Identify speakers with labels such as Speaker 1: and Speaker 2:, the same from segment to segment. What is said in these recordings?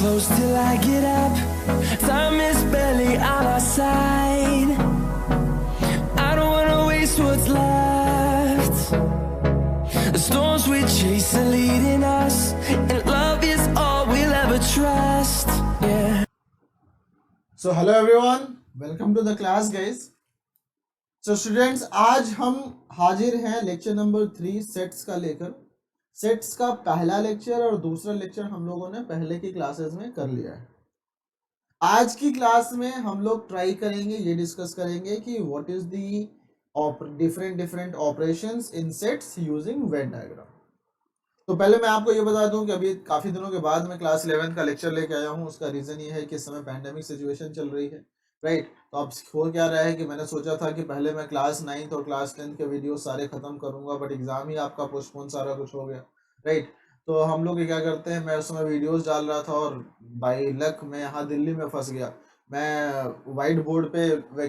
Speaker 1: close till I get up. Time is barely on our side. I don't wanna waste what's left. The storms we chase are leading us, and love is all we'll ever trust. Yeah.
Speaker 2: So hello everyone, welcome to the class guys. So students, आज हम हाजिर हैं lecture number 3 sets का लेकर। Sets का पहला lecture और दूसरा लेक्चर हम लोगों ने पहले की क्लासेस में कर लिया है। आज की क्लास में हम लोग ट्राई करेंगे, ये डिस्कस करेंगे कि what is the different operations in sets using Venn diagram. तो पहले मैं आपको ये बता दूं कि अभी काफ़ी दिनों के बाद मैं क्लास 11 का लेक्चर लेके आया हूँ। उसका रीज़न ये है कि इस समय पैंडेमिक सिचुएशन चल रही है, राइट। तो अब हो क्या रहा है कि मैंने सोचा था कि पहले मैं क्लास 9th और क्लास 10th के वीडियो सारे ख़त्म करूँगा, बट एग्ज़ाम ही आपका पोस्टपोन सारा कुछ हो गया, राइट। तो हम लोग क्या करते हैं, मैं उस समय वीडियोज़ डाल रहा था और बाई लक मैं यहाँ दिल्ली में फंस गया। मैं वाइट बोर्ड पे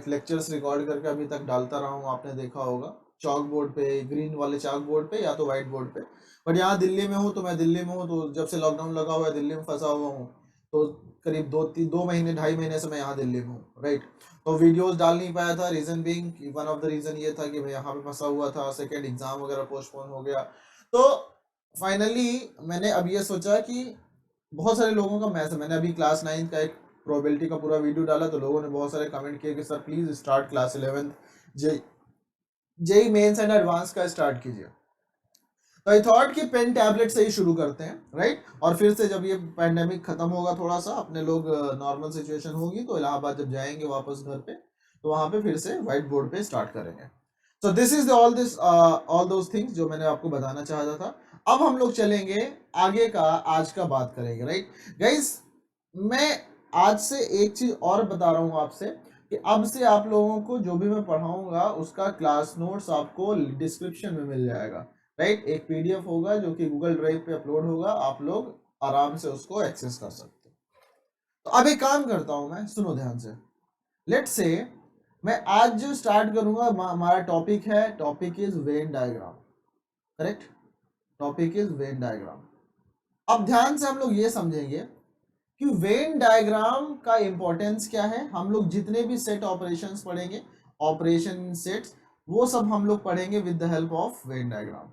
Speaker 2: लेक्चर्स रिकॉर्ड करके अभी तक डालता रहा हूँ, आपने देखा होगा, चॉक बोर्ड पे, ग्रीन वाले चॉक बोर्ड पे या तो वाइट बोर्ड पे। बट यहाँ दिल्ली में हूँ, तो मैं दिल्ली में हूँ, तो जब से लॉकडाउन लगा हुआ है दिल्ली में फंसा हुआ हूँ। तो करीब 2 महीने 2.5 महीने से मैं यहाँ दिल्ली में हूँ, राइट। तो वीडियोस डाल नहीं पाया था। Reason being, one of the reason ये था कि मैं यहाँ पे फंसा हुआ था, सेकेंड एग्जाम वगैरह पोस्टपोन हो गया। तो फाइनली मैंने अब ये सोचा कि बहुत सारे लोगों का मैंने अभी क्लास 9 का एक प्रोबेबिलिटी का पूरा वीडियो डाला, तो लोगों ने बहुत सारे कमेंट किए कि sir please start class 11 JEE Mains and advance का स्टार्ट कीजिए। तो आई थॉट कि पेन टैबलेट से ही शुरू करते हैं, राइट। और फिर से जब ये पैंडेमिक खत्म होगा, थोड़ा सा अपने लोग नॉर्मल सिचुएशन होगी, तो इलाहाबाद जब जाएंगे वापस घर पे, तो वहाँ पे फिर से व्हाइट बोर्ड पे स्टार्ट करेंगे। So this is all those things जो मैंने आपको बताना चाहता था। अब हम लोग चलेंगे आगे का, आज का बात करेंगे, राइट गाइस। मैं आज से एक चीज और बता रहा हूँ आपसे कि अब से आप लोगों को जो भी मैं पढ़ाऊंगा उसका क्लास नोट्स आपको डिस्क्रिप्शन में मिल जाएगा, राइट। एक पीडीएफ होगा जो कि गूगल ड्राइव पे अपलोड होगा, आप लोग आराम से उसको एक्सेस कर सकते हैं। तो अब एक काम करता हूं मैं, सुनो ध्यान से। लेट्स से मैं आज जो स्टार्ट करूंगा, हमारा टॉपिक है, topic is Venn diagram, correct. Topic is Venn diagram. अब ध्यान से हम लोग ये समझेंगे कि वेन डायग्राम का इंपॉर्टेंस क्या है। हम लोग जितने भी सेट ऑपरेशंस पढ़ेंगे, ऑपरेशन सेट्स, वो सब हम लोग पढ़ेंगे with the help of Venn diagram.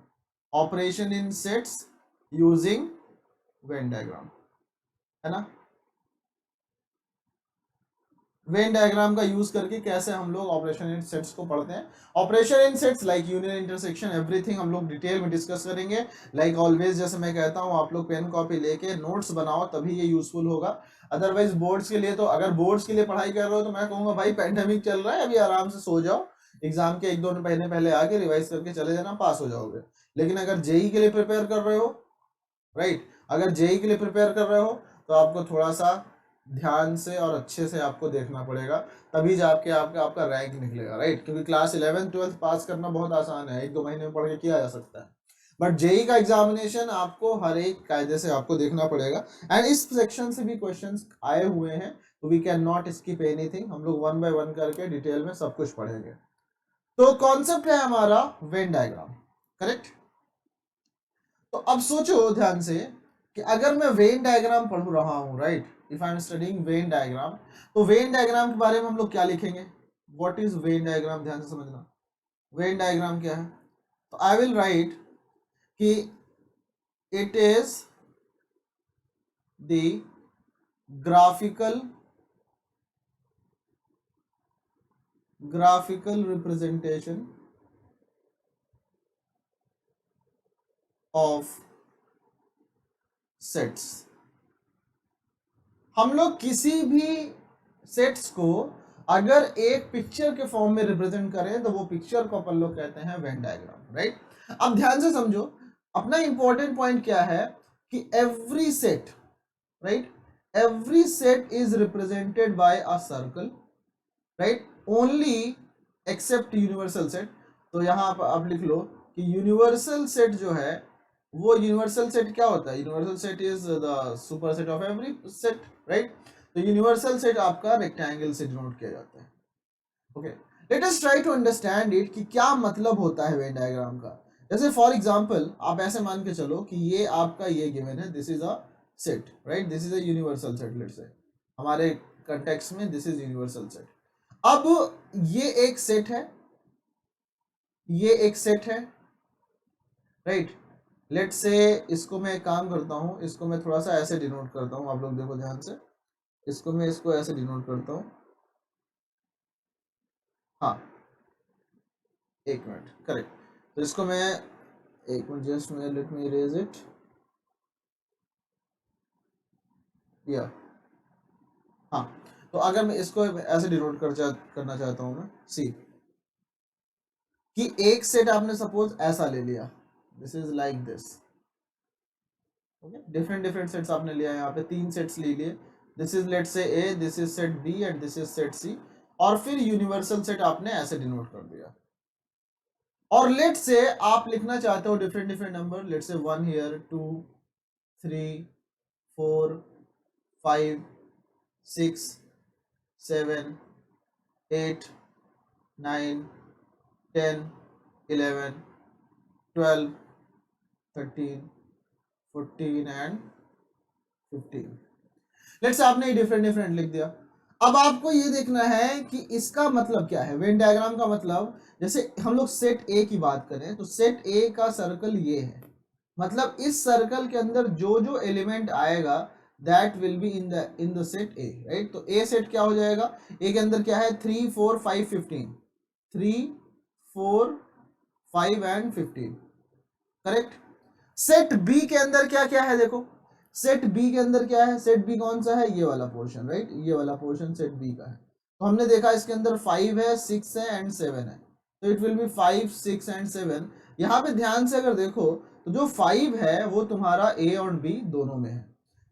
Speaker 2: Operation in sets using when diagram, है ना। वेन डायग्राम का यूज करके कैसे हम लोग ऑपरेशन इन सेट्स को पढ़ते हैं। Operation in sets like union, intersection, everything हम लोग डिटेल में डिस्कस करेंगे। लाइक ऑलवेज, जैसे मैं कहता हूँ, आप लोग पेन कॉपी लेके नोट्स बनाओ, तभी ये यूजफुल होगा। अदरवाइज बोर्ड्स के लिए, तो अगर बोर्ड्स के लिए पढ़ाई कर रहे हो तो मैं कहूँगा भाई पैंडेमिक चल रहा है, अभी आराम से सो जाओ, एग्जाम के 1-2 दिन पहले आके रिवाइज करके चले जाना, पास हो जाओगे। लेकिन अगर जेई के लिए प्रिपेयर कर रहे हो, राइट, अगर जेई के लिए प्रिपेयर कर रहे हो, तो आपको थोड़ा सा ध्यान से और अच्छे से आपको देखना पड़ेगा, तभी जाके आपका रैंक निकलेगा, राइट। क्योंकि क्लास 11 12 पास करना बहुत आसान है, 1-2 महीने में पढ़ के किया जा सकता है। बट जेई का एग्जामिनेशन आपको हर एक कायदे से आपको देखना पड़ेगा। एंड इस सेक्शन से भी क्वेश्चंस आए हुए हैं, तो we can not skip anything. हम लोग 1 बाय 1 करके डिटेल में सब कुछ पढ़ेंगे। तो कॉन्सेप्ट है हमारा वेन डायग्राम, करेक्ट। तो अब सोचो ध्यान से कि अगर मैं वेन डायग्राम पढ़ रहा हूं, right, if I am studying Venn diagram, तो वेन डायग्राम के बारे में हम लोग क्या लिखेंगे, व्हाट इज वेन डायग्राम, ध्यान से समझना। वेन डायग्राम क्या है, तो आई विल राइट कि it is the graphical representation of sets। हम लोग किसी भी सेट्स को अगर एक पिक्चर के फॉर्म में रिप्रेजेंट करें, तो वो पिक्चर को अपन लोग कहते हैं वेन डायग्राम, राइट। अब ध्यान से समझो, अपना इंपॉर्टेंट पॉइंट क्या है कि every set, right, every set is represented by a circle, right, only except universal set. तो यहां पर आप लिख लो कि यूनिवर्सल सेट जो है, वो यूनिवर्सल सेट क्या होता है, universal set is the super set of every set, right. तो यूनिवर्सल सेट आपका रेक्टेंगल से डिनोट किया जाता है। Okay, let us try to understand it कि क्या मतलब होता है वेन डायग्राम का। जैसे फॉर एग्जांपल आप ऐसे मान के चलो कि ये आपका ये गिवन है, this is a set, right? This is a universal set, let's say हमारे कंटेक्स्ट में दिस इज यूनिवर्सल सेट। अब ये एक सेट है, ये एक सेट है, राइट? लेट्स से इसको मैं एक काम करता हूँ, इसको मैं थोड़ा सा ऐसे डिनोट करता हूँ, आप लोग देखो ध्यान से, इसको मैं इसको ऐसे डिनोट करता हूँ। हाँ, एक मिनट, करेक्ट। तो इसको मैं एक मिनट, जस्ट मैं लेट मी इरेज इट, या हाँ। तो अगर मैं इसको ऐसे डिनोट करना चाहता हूँ मैं, सी कि एक सेट आपने सपोज ऐसा ले लिया, this is like this, okay? Different different sets आपने लिया, यहाँ पे 3 सेट्स ले लिए, this is let's say A, this is set B and this is set C, और फिर यूनिवर्सल सेट आपने ऐसे डिनोट कर दिया। और लेट से आप लिखना चाहते हो डिफरेंट डिफरेंट नंबर, लेट से 1 हियर, 2 3 4 5 6 7 8 9 10 11 12 13 14 एंड 15। लेट्स आपने डिफरेंट डिफरेंट लिख दिया। अब आपको ये देखना है कि इसका मतलब क्या है। वेन डायग्राम का मतलब, जैसे हम लोग सेट ए की बात करें तो सेट ए का सर्कल ये है, मतलब इस सर्कल के अंदर जो जो एलिमेंट आएगा that will be in the set A, right? तो ए सेट क्या हो जाएगा, ए के अंदर क्या है, 3 4 5 15, 3 4 5 एंड 15, करेक्ट? सेट बी के अंदर क्या क्या है, देखो सेट बी के अंदर क्या है, सेट बी कौन सा है, ये वाला पोर्शन, राइट? ये वाला पोर्शन सेट बी का है। तो हमने देखा इसके अंदर 5 है, 6 है एंड 7 है, तो इट विल बी 5 6 एंड 7। यहाँ पे ध्यान से अगर देखो तो जो 5 है वो तुम्हारा ए और बी दोनों में है,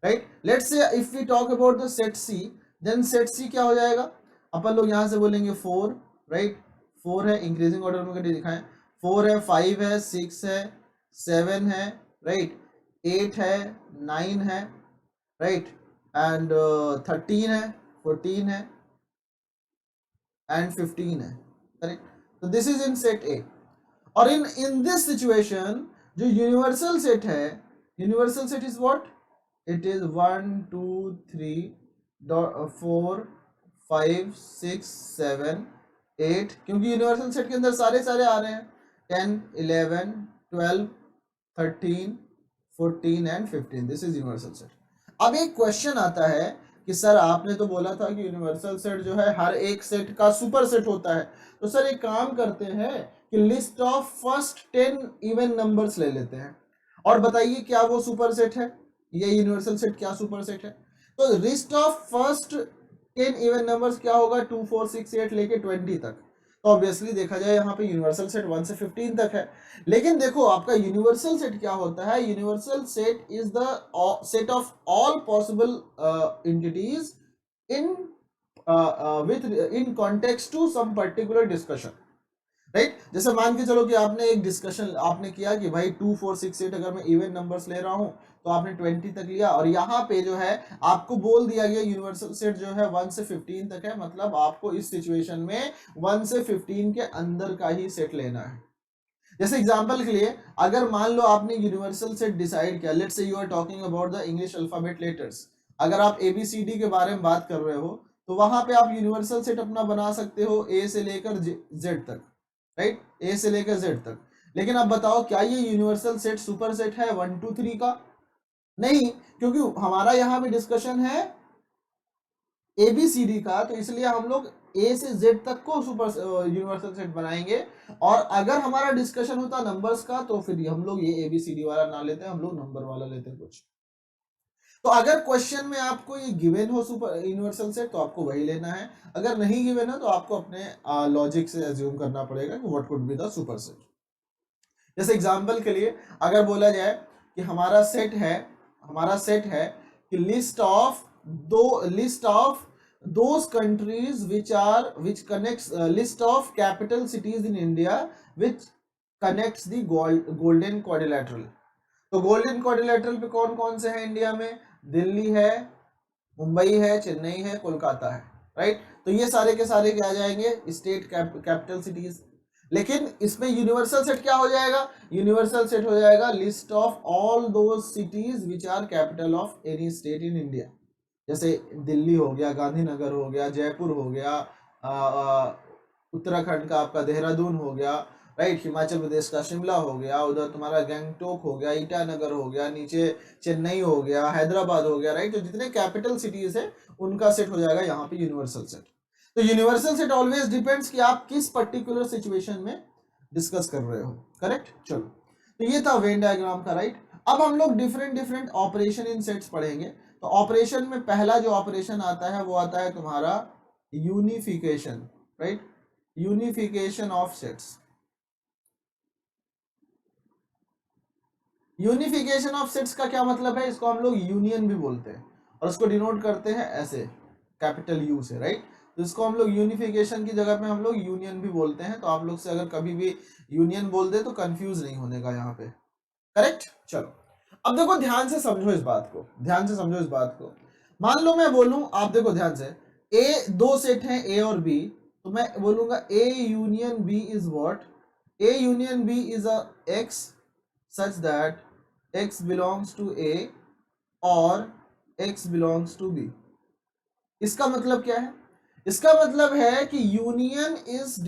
Speaker 2: right? Let's say if we talk about the set C, then set C क्या हो जाएगा, अपन लोग यहाँ से बोलेंगे 4, राइट? 4 है, इंक्रीजिंग ऑर्डर में करके दिखाएं, 4 है, 5 है, 6 है, 7 है, राइट? 8 है, 9 है, राइट? एंड 13 है, 14 है एंड 15 है, करेक्ट? तो दिस इज इन सेट ए। और इन दिस सिचुएशन जो यूनिवर्सल सेट है, universal set is what, it is 1 2 3 4 5 6 7 8, क्योंकि यूनिवर्सल सेट के अंदर सारे सारे आ रहे हैं, 10 11 12 13 14 and 15, this is universal set. अब एक क्वेश्चन आता है कि सर आपने तो बोला था कि यूनिवर्सल सेट जो है हर एक सेट का सुपर सेट होता है, तो सर एक काम करते हैं कि list of first 10 even numbers ले लेते हैं और बताइए क्या वो सुपर सेट है, ये यूनिवर्सल सेट क्या सुपर सेट है? तो list of first 10 even numbers क्या होगा, 2 4 6 8 लेके 20 तक। तो ऑब्वियसली देखा जाए यहाँ पे यूनिवर्सल सेट 1 से 15 तक है। लेकिन देखो आपका यूनिवर्सल सेट क्या होता है, universal set is the set of all possible entities in with in context to some particular discussion, right? जैसे मान के चलो कि आपने एक डिस्कशन आपने किया कि भाई 2 4 6 8 अगर मैं इवन नंबर्स ले रहा हूं तो आपने 20 तक लिया, और यहाँ पे जो है आपको बोल दिया गया यूनिवर्सल सेट जो है 1 से 15 तक है, मतलब आपको इस सिचुएशन में 1 से 15 के अंदर का ही सेट लेना है। जैसे एग्जांपल के लिए अगर मान लो आपने यूनिवर्सल सेट डिसाइड किया, let's say you are talking about the English alphabet letters, अगर आप ABCD के बारे में बात कर रहे हो तो वहां पे आप यूनिवर्सल सेट अपना बना सकते हो A से लेकर Z तक, राइट? A से लेकर Z तक। लेकिन अब बताओ क्या ये यूनिवर्सल सेट सुपर सेट है 1 2 3 का? नहीं, क्योंकि हमारा यहाँ पे डिस्कशन है ABCD का, तो इसलिए हम लोग A से Z तक को सुपर यूनिवर्सल सेट बनाएंगे। और अगर हमारा डिस्कशन होता नंबर्स का तो फिर हम लोग ये ABCD वाला ना लेते, हम लोग नंबर वाला लेते कुछ। तो अगर क्वेश्चन में आपको ये गिवन हो सुपर यूनिवर्सल सेट तो आपको वही लेना है, अगर नहीं गिवन है तो आपको अपने लॉजिक से अज्यूम करना पड़ेगा कि what could be the super set. जैसे एग्जांपल के लिए अगर बोला जाए कि हमारा सेट है कि list of those countries which connects list of capital cities in India which connects the golden quadrilateral। तो गोल्डन क्वाड्रिलेटरल पे कौन कौन से हैं इंडिया में, दिल्ली है, मुंबई है, चेन्नई है, कोलकाता है, राइट? तो ये सारे के सारे क्या आ जाएंगे, स्टेट कैपिटल सिटीज। लेकिन इसमें यूनिवर्सल सेट क्या हो जाएगा, यूनिवर्सल सेट हो जाएगा list of all those cities which are capital of any state in India. जैसे दिल्ली हो गया, गांधीनगर हो गया, जयपुर हो गया, उत्तराखंड का आपका देहरादून हो गया, राइट, हिमाचल प्रदेश का शिमला हो गया, उधर तुम्हारा गैंगटोक हो गया, ईटानगर हो गया, नीचे चेन्नई हो गया, हैदराबाद हो गया, राइट। तो जितने कैपिटल सिटीज है उनका सेट हो जाएगा यहाँ पे यूनिवर्सल सेट। तो यूनिवर्सल सेट ऑलवेज डिपेंड्स कि आप किस पर्टिकुलर सिचुएशन में डिस्कस कर रहे हो, करेक्ट। चलो, तो ये था वेन डायग्राम का, राइट। अब हम लोग different different operation in sets पढ़ेंगे। तो ऑपरेशन में पहला जो ऑपरेशन आता है वो आता है तुम्हारा unification, right, unification of sets. Unification of sets का क्या मतलब है, इसको हम लोग यूनियन भी बोलते हैं और उसको डिनोट करते हैं ऐसे कैपिटल यू से, राइट। तो इसको हम लोग यूनिफिकेशन की जगह पे हम लोग यूनियन भी बोलते हैं। तो आप लोग से अगर कभी भी यूनियन बोल दे तो कंफ्यूज नहीं होने का यहाँ पे, करेक्ट। चलो, अब देखो ध्यान से समझो इस बात को, ध्यान से समझो इस बात को। मान लो मैं बोलूं, आप देखो ध्यान से, ए दो सेट हैं ए और बी, तो मैं बोलूंगा A union B is what, A union B is a x such that x belongs to A और x belongs to B। इसका मतलब क्या है, इसका मतलब है कि union is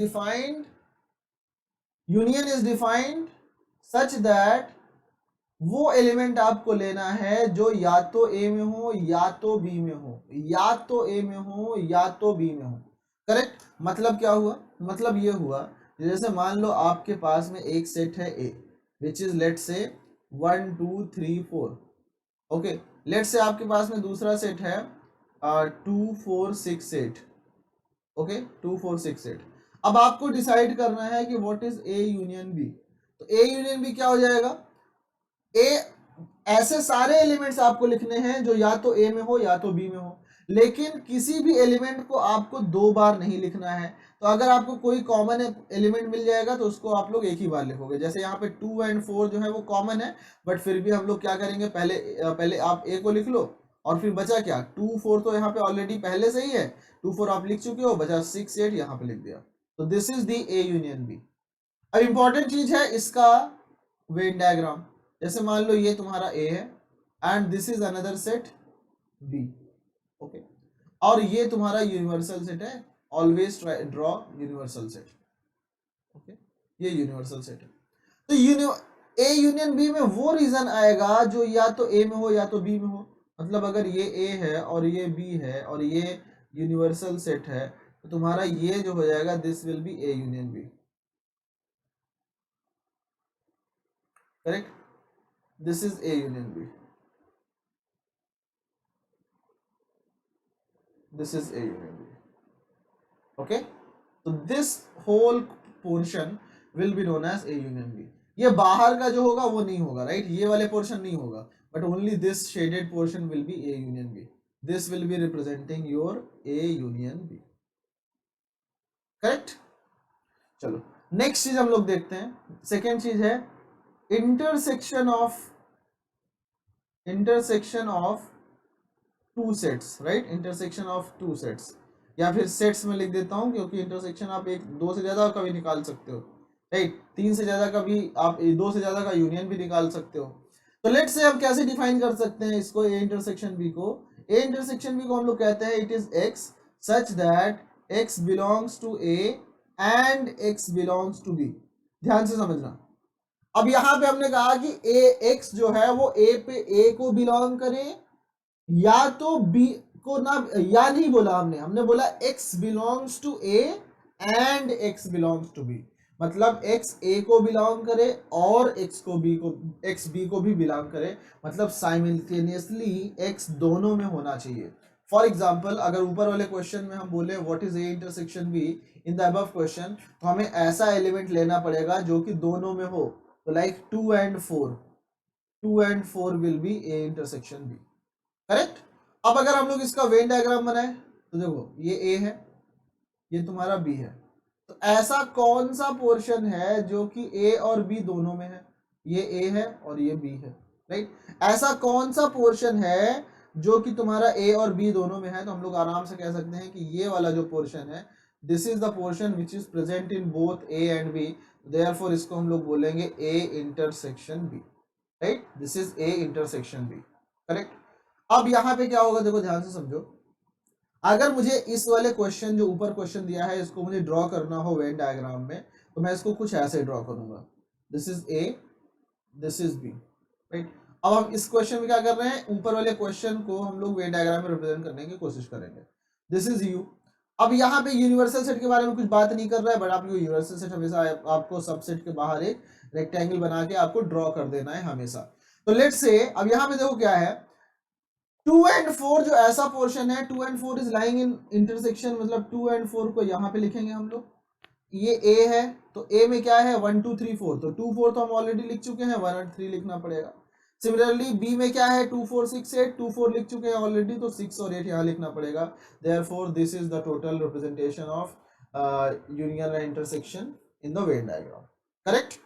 Speaker 2: defined such that वो एलिमेंट आपको लेना है जो या तो A में हो या तो B में हो, या तो A में हो या तो B में हो, करेक्ट। मतलब क्या हुआ, मतलब ये हुआ जैसे मान लो आपके पास में एक सेट है A विच इज लेट से 1 2 3 4, ओके। लेट से आपके पास में दूसरा सेट है 2 4 6 8, ओके, 2 4 6 8। अब आपको डिसाइड करना है कि what is A union B. तो ए यूनियन बी क्या हो जाएगा, ए ऐसे सारे एलिमेंट्स आपको लिखने हैं जो या तो ए में हो या तो बी में हो, लेकिन किसी भी एलिमेंट को आपको दो बार नहीं लिखना है। तो अगर आपको कोई कॉमन एलिमेंट मिल जाएगा तो उसको आप लोग एक ही बार लिखोगे। जैसे यहाँ पे 2 और 4 जो है वो कॉमन है, बट फिर भी हम लोग क्या करेंगे, पहले आप ए को लिख लो और फिर बचा क्या 2 4 तो यहाँ पे ऑलरेडी पहले से ही है, 2 4 आप लिख चुके हो, बचा 6 8 यहाँ पे लिख दिया। तो this is the A union B. अब इंपॉर्टेंट चीज है इसका वेन डायग्राम। जैसे मान लो ये तुम्हारा ए है and this is another set B, okay, और ये तुम्हारा यूनिवर्सल सेट है। Always draw universal set, okay, ये यूनिवर्सल सेट है। तो ए यूनियन बी में वो रीजन आएगा जो या तो ए में हो या तो बी में हो। मतलब अगर ये ए है और ये बी है और ये यूनिवर्सल सेट है तो तुम्हारा ये जो हो जाएगा this will be A union B, correct. This is A union B, this is A union B, okay। तो this whole portion will be known as A union B। ये बाहर का जो होगा वो नहीं होगा, राइट, ये वाले पोर्शन नहीं होगा, but only this shaded portion will be A union B। this will be representing your A union B, correct. चलो नेक्स्ट चीज हम लोग देखते हैं। सेकेंड चीज है intersection of two sets, right, intersection of two sets, या फिर सेट्स में लिख देता हूं क्योंकि इंटरसेक्शन आप एक दो से ज्यादा का भी निकाल सकते हो, राइट, तीन से ज्यादा का भी आप दो से ज्यादा का यूनियन भी निकाल सकते हो। तो लेट्स से हम कैसे डिफाइन कर सकते हैं इसको, ए इंटरसेक्शन बी को। ए इंटरसेक्शन बी को हम लोग कहते हैं it is x such that x belongs to A and x belongs to B. ध्यान से समझना। अब यहां पे हमने कहा कि ए एक्स जो है वो ए को बिलोंग करे या तो बी को ना, या नहीं बोला हमने बोला x belongs to A and x belongs to B. मतलब x a को बिलोंग करे और x b को भी बिलोंग करे, मतलब साइमल्टेनियसली x दोनों में होना चाहिए। फॉर एग्जाम्पल अगर ऊपर वाले क्वेश्चन में हम बोले what is A intersection be in the above question, तो हमें ऐसा एलिमेंट लेना पड़ेगा जो कि दोनों में हो। तो like 2 and 4 will be A intersection B, correct. अब अगर हम लोग इसका वेन डायग्राम बनाए तो देखो ये ए है, ये तुम्हारा बी है, तो ऐसा कौन सा पोर्शन है जो कि ए और बी दोनों में है, ये ए है और ये बी है, राइट। ऐसा कौन सा पोर्शन है जो कि तुम्हारा ए और बी दोनों में है, तो हम लोग आराम से कह सकते हैं कि ये वाला जो पोर्शन है this is the portion which is present in both A and B, therefore इसको हम लोग बोलेंगे A intersection B, right, this is A intersection B, correct. अब यहाँ पे क्या होगा, देखो ध्यान से समझो, अगर मुझे इस वाले क्वेश्चन जो ऊपर क्वेश्चन दिया है इसको मुझे ड्रॉ करना हो वेन डायग्राम में, तो मैं इसको कुछ ऐसे ड्रॉ करूंगा, this is A, this is B, right. अब हम इस क्वेश्चन में क्या कर रहे हैं, ऊपर वाले क्वेश्चन को हम लोग वेन डायग्राम में रिप्रेजेंट करने की कोशिश करेंगे, दिस इज यू। अब यहाँ पे यूनिवर्सल सेट के बारे में कुछ बात नहीं कर रहा है, बट आपको यूनिवर्सल सेट हमेशा आपको सबसेट के बाहर एक रेक्टेंगल बना के आपको ड्रॉ कर देना है हमेशा। तो लेट्स से अब यहाँ पे देखो क्या है, 2 and 4 जो ऐसा पोर्शन है, 2 and 4 is lying in intersection, मतलब 2 and 4 को यहाँ पे लिखेंगे हम लोग, ये A है, तो A में क्या है 1 2 3 4, तो 2 4 तो हम ऑलरेडी लिख चुके हैं, 1 और 3 लिखना पड़ेगा। सिमिलरली B में क्या है 2 4 6 8, 2 4 लिख चुके हैं ऑलरेडी, तो 6 और 8 यहाँ लिखना पड़ेगा। Therefore this is the total representation of union and intersection in the Venn diagram, correct.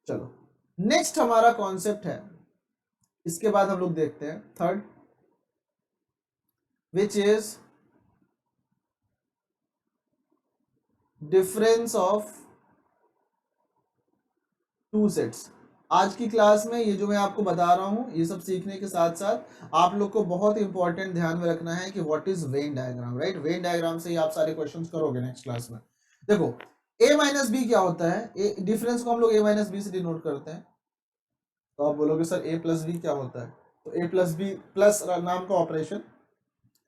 Speaker 2: चलो नेक्स्ट हमारा कॉन्सेप्ट है, इसके बाद हम लोग देखते हैं third, which is difference of two sets। आज की क्लास में ये जो मैं आपको बता रहा हूं, ये सब सीखने के साथ साथ आप लोग को बहुत इंपॉर्टेंट ध्यान में रखना है कि what is Venn diagram, right. When diagram से ही आप सारे क्वेश्चंस करोगे नेक्स्ट क्लास में। देखो a माइनस बी क्या होता है, डिफरेंस को हम लोग a माइनस बी से डिनोट करते हैं, तो आप बोलोगे सर a प्लस बी क्या होता है, तो a प्लस बी प्लस नाम का ऑपरेशन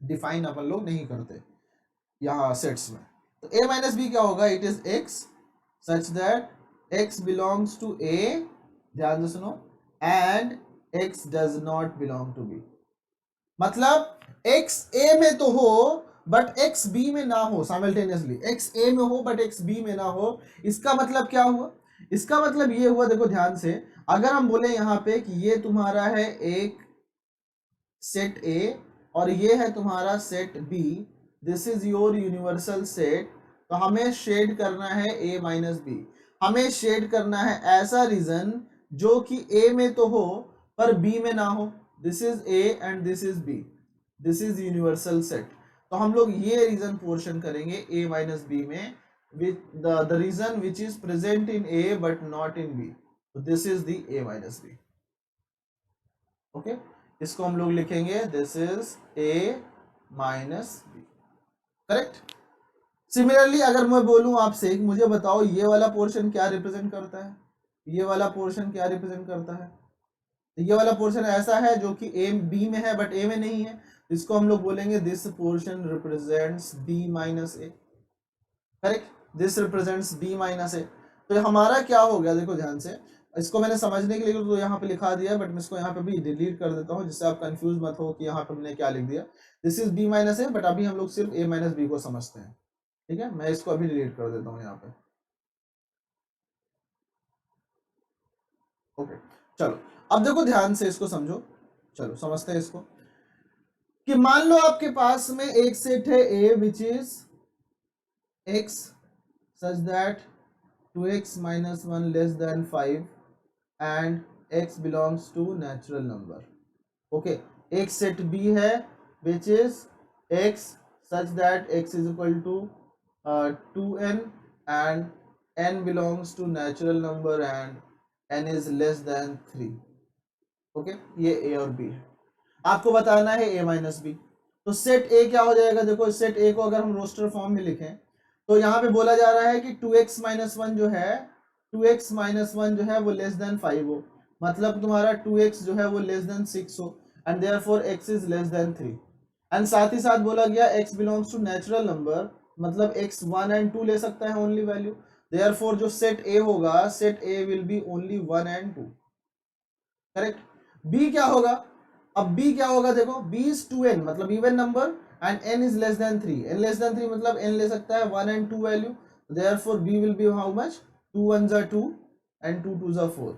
Speaker 2: डिफाइन अपन लोग नहीं करते यहाँ सेट्स में। तो a माइनस बी क्या होगा, it is x such that x belongs to a, ध्यान से सुनो, and x does not belong to b। मतलब x a में तो हो बट x b में ना हो, साइमल्टेनियसली x a में हो बट x b में ना हो। इसका मतलब क्या हुआ, इसका मतलब ये हुआ, देखो ध्यान से, अगर हम बोले यहाँ पे कि ये तुम्हारा है एक सेट A और ये है तुम्हारा set B, this is your universal set, तो हमें शेड करना है A माइनस बी, हमें शेड करना है ऐसा रीजन जो कि A में तो हो पर B में ना हो, this is A and this is B, this is universal set. तो हम लोग ये रीजन पोर्शन करेंगे A माइनस बी में, with the region which is present in A but not in B, तो this is the A minus B, okay. इसको हम लोग लिखेंगे this is A minus B, correct. Similarly अगर मैं बोलूं आपसे, मुझे बताओ ये वाला पोर्शन क्या रिप्रेजेंट करता है, ये वाला पोर्शन क्या रिप्रेजेंट करता है, ये वाला पोर्शन ऐसा है जो कि A B में है बट A में नहीं है, इसको हम लोग बोलेंगे this portion represents B minus A, correct, this represents B minus A। तो हमारा क्या हो गया, देखो ध्यान से, इसको मैंने समझने के लिए तो यहाँ पे लिखा दिया, बट मैं इसको यहाँ पे भी डिलीट कर देता हूँ जिससे आप कंफ्यूज मत हो कि यहाँ पे हमने क्या लिख दिया। This is B minus A, but अभी हम लोग सिर्फ A माइनस बी को समझते हैं, ठीक है। मैं इसको अभी डिलीट कर देता हूँ यहाँ पे, ओके। चलो अब देखो ध्यान से इसको समझो, चलो समझते हैं इसको, कि मान लो आपके पास में एक सेट है A which is x such that 2x minus 1 less than 5 and x belongs to natural number, okay। एक सेट B है which is x such that x is equal to 2n and n belongs to natural number and n is less than 3, okay। ये A और B है, आपको बताना है A minus B. तो set A क्या हो जाएगा, देखो सेट A को अगर हम रोस्टर फॉर्म में लिखें तो यहाँ पे बोला जा रहा है कि 2x माइनस वन जो है, 2x माइनस वन जो है वो लेस देन 5 हो, मतलब तुम्हारा 2x जो है वो लेस देन 6 हो, and therefore x is less than 3। And साथ ही साथ बोला गया x belongs to natural number, मतलब x 1 एंड 2 ले सकता है ओनली वैल्यू, देयरफॉर जो सेट A होगा, set A will be only 1 and 2, correct. B क्या होगा, अब B क्या होगा, देखो B इज 2n मतलब even number and n is less than 3, n less than 3 मतलब n ले सकता है 1 and 2 value, therefore B will be how much, 2 1s are 2 and 2 2s are 4,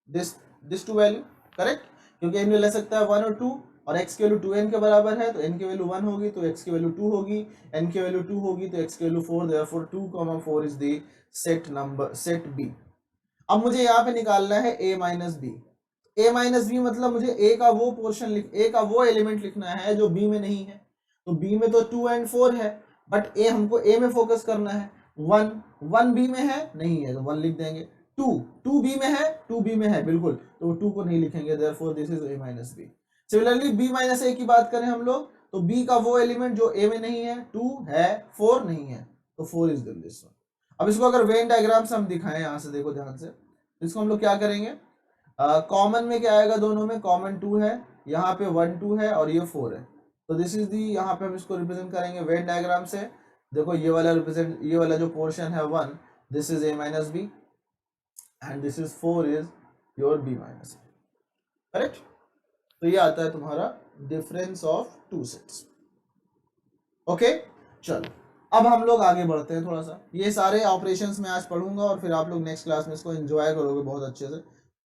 Speaker 2: this 2 value, correct, क्योंकि n ले सकता है 1 और 2 और x की वैल्यू 2n के बराबर है, तो n की वैल्यू 1 होगी तो x की वैल्यू 2 होगी, n की वैल्यू 2 होगी तो x की value 4, therefore 2, 4 is the set number, set B। अब मुझे यहाँ पे निकालना है A minus B, A minus B मतलब मुझे A का वो पोर्शन A का वो एलिमेंट लिखना है जो B में नहीं है, तो B में तो 2 and 4 है, बट ए हमको ए में फोकस करना है। 1 बी में है नहीं है तो 1 लिख देंगे। 2 बी में है, 2 बी में है बिल्कुल, तो 2 को नहीं लिखेंगे, therefore this is a minus B. Similarly b minus A की बात करें हम लोग तो b का वो एलिमेंट जो a में नहीं है, 2 है 4 नहीं है, तो 4 इज दिस वन। अब इसको अगर वेन डायग्राम से हम दिखाएं, यहां से देखो ध्यान से, इसको हम लोग क्या करेंगे, कॉमन में क्या आएगा, दोनों में कॉमन 2 है, यहाँ पे 1 2 है और ये 4 है, तो दिस इज दी, यहाँ पे हम इसको रिप्रेजेंट करेंगे वेन डायग्राम से। देखो ये वाला रिप्रेजेंट, ये वाला जो पोर्शन है 1, this is a minus B and this is 4 is your b minus A, correct. तो ये आता है तुम्हारा difference of two sets. Okay चलो अब हम लोग आगे बढ़ते हैं थोड़ा सा। ये सारे ऑपरेशंस मैं आज पढ़ूंगा और फिर आप लोग नेक्स्ट क्लास में इसको एंजॉय करोगे बहुत अच्छे से,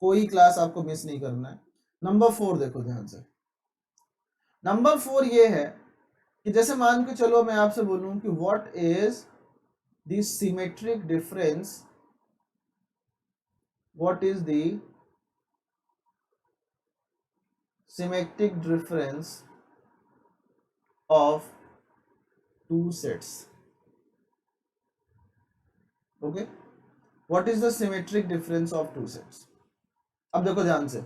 Speaker 2: कोई क्लास आपको मिस नहीं करना है। नंबर 4 देखो ध्यान से। नंबर 4 ये है कि जैसे मान के चलो मैं आपसे बोलूं कि what is the symmetric difference, what is the symmetric difference of two sets. Okay, what is the symmetric difference of two sets? अब देखो ध्यान से,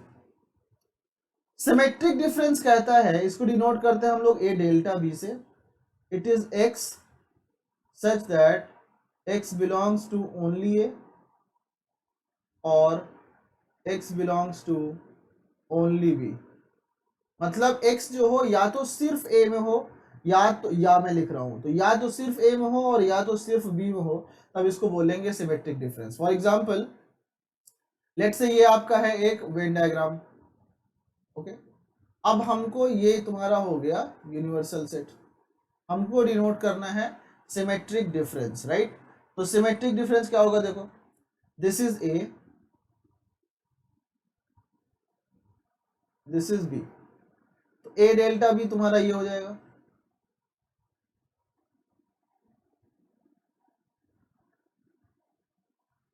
Speaker 2: सिमेट्रिक डिफरेंस कहता है, इसको डिनोट करते हैं हम लोग a डेल्टा b से, it is x such that x belongs to only a और x belongs to only b। मतलब x जो हो या तो सिर्फ a में हो या तो, या मैं लिख रहा हूं तो या तो सिर्फ a में हो और या तो सिर्फ b में हो, तब इसको बोलेंगे symmetric difference. For example let's say ये आपका है एक वेन डायग्राम। ओके, अब हमको ये तुम्हारा हो गया यूनिवर्सल सेट, हमको डिनोट करना है सिमेट्रिक डिफरेंस, राइट। तो सिमेट्रिक डिफरेंस क्या होगा, देखो this is a, this is b, तो a डेल्टा b तुम्हारा ये हो जाएगा।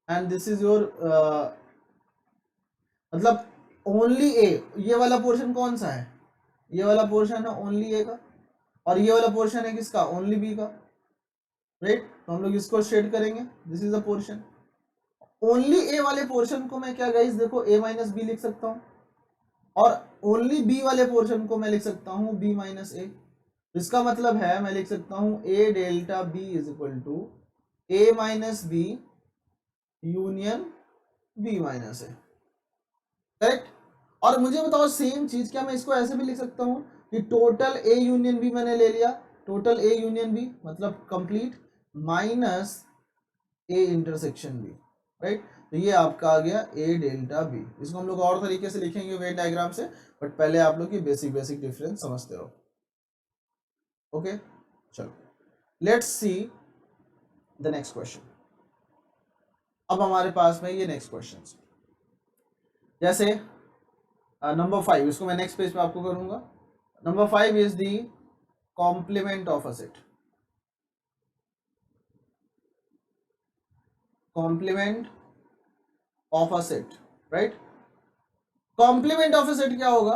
Speaker 2: एंड दिस इज योर मतलब ओनली a, ये वाला पोर्शन कौन सा है, ये वाला पोर्शन है ओनली a का, और ये वाला पोर्शन है किसका, ओनली b का, राइट। तो हम लोग इसको शेड करेंगे, this is the portion. Only a वाले पोर्शन को मैं क्या गाइस देखो a माइनस बी लिख सकता हूं, और ओनली b वाले पोर्शन को मैं लिख सकता हूं b माइनस ए। इसका मतलब है मैं लिख सकता हूं a delta b is equal to a minus B union b minus A, correct. और मुझे बताओ सेम चीज क्या मैं इसको ऐसे भी लिख सकता हूं कि टोटल a यूनियन b मैंने ले लिया, टोटल a यूनियन b मतलब complete minus a intersection b, right. तो ये आपका आ गया a डेल्टा b। इसको हम लोग और तरीके से लिखेंगे वेन डायग्राम से, बट पहले आप लोग की बेसिक डिफरेंस समझते रहो। ओके चलो let's see the next question. अब हमारे पास में ये नेक्स्ट क्वेश्चन, जैसे नंबर 5, इसको मैं नेक्स्ट पेज पे आपको करूंगा। Number 5 is the complement of a set, complement of a set, right. Complement of a set क्या होगा,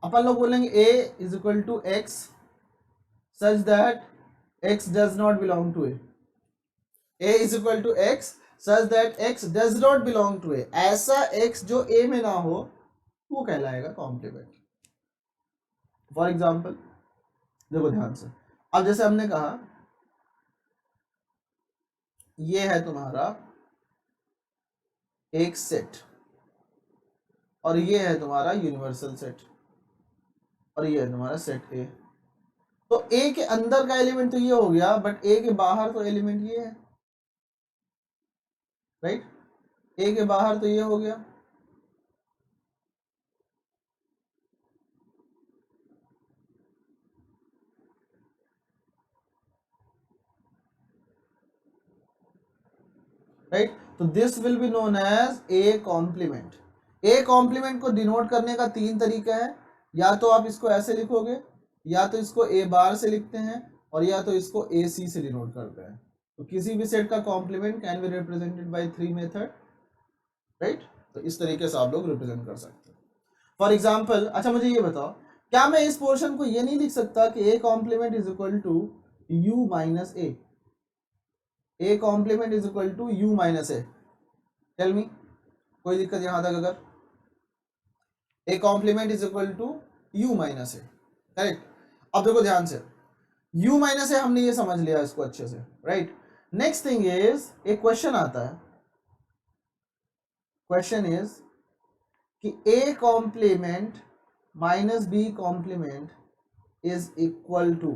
Speaker 2: अपन लोग बोलेंगे a is equal to x such that x does not belong to a is equal to x such that x does not belong to a। ऐसा x जो a में ना हो वो कहलाएगा कॉम्प्लीमेंट। फॉर एग्जाम्पल देखो ध्यान से, अब जैसे हमने कहा ये है तुम्हारा एक सेट और ये है तुम्हारा यूनिवर्सल सेट और ये है तुम्हारा सेट A। तो A के अंदर का एलिमेंट तो ये हो गया, बट A के बाहर तो एलिमेंट ये है, राइट। A के बाहर तो ये हो गया, राइट। तो this will be known as A complement. A complement को डिनोट करने का 3 तरीका है, या तो आप इसको ऐसे लिखोगे, या तो इसको A बार से लिखते हैं, और या तो इसको AC से डिनोट करते हैं। तो किसी भी सेट का complement can be represented by 3 method, right. तो इस तरीके से आप लोग रिप्रेजेंट कर सकते हैं। फॉर एग्जाम्पल अच्छा मुझे ये बताओ, क्या मैं इस पोर्शन को ये नहीं लिख सकता कि A complement is equal to u minus A complement is equal to u minus A. Tell me, कोई दिक्कत यहां तक? अगर A complement is equal to u minus A, correct. अब देखो ध्यान से, u माइनस ए हमने ये समझ लिया इसको अच्छे से, राइट। नेक्स्ट थिंग इज, एक क्वेश्चन आता है, क्वेश्चन इज कि a complement minus b complement is equal to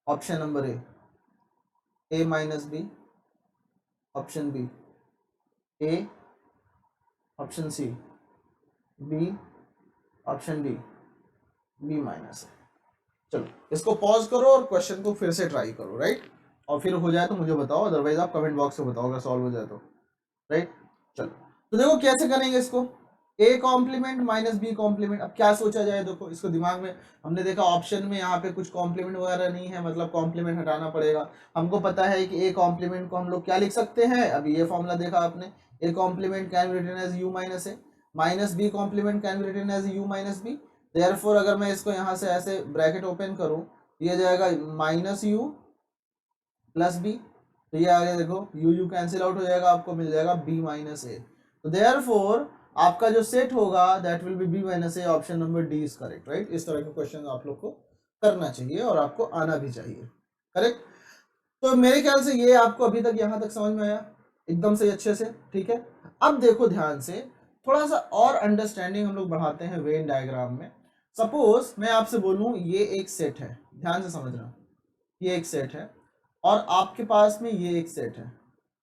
Speaker 2: option number A minus B, option B A, option C B, option D B minus A. चलो इसको pause करो और question को फिर से ट्राई करो, राइट। और फिर हो जाए तो मुझे बताओ, अदरवाइज आप कमेंट बॉक्स में बताओ अगर सॉल्व हो जाए तो, राइट। चलो तो देखो कैसे करेंगे इसको, A complement minus B complement. अब क्या सोचा जाए, देखो इसको दिमाग में, हमने देखा ऑप्शन में यहाँ पे कुछ कॉम्प्लीमेंट वगैरह नहीं है, मतलब कॉम्प्लीमेंट हटाना पड़ेगा। हमको पता है कि ए कॉम्प्लीमेंट को हम लोग क्या लिख सकते हैं, अभी ये फॉर्मूला देखा आपने, A complement can be written as U minus A, minus B complement can be written as U minus B. Therefore अगर मैं इसको यहाँ से ऐसे ब्रैकेट ओपन करूँ, ये जाएगा माइनस यू प्लस बी, तो ये आगे देखो यू कैंसिल आउट हो जाएगा, आपको मिल जाएगा बी माइनस ए। तो देयरफॉर आपका जो सेट होगा that will be B minus A, option number D is correct, right. इस तरह के क्वेश्चन आप लोग को करना चाहिए और आपको आना भी चाहिए, करेक्ट। तो मेरे ख्याल से ये आपको अभी तक यहाँ तक समझ में आया एकदम से अच्छे से, ठीक है। अब देखो ध्यान से, थोड़ा सा और अंडरस्टैंडिंग हम लोग बढ़ाते हैं वेन डायग्राम में। सपोज मैं आपसे बोलूं ये एक सेट है, ध्यान से समझना, ये एक सेट है और आपके पास में ये एक सेट है,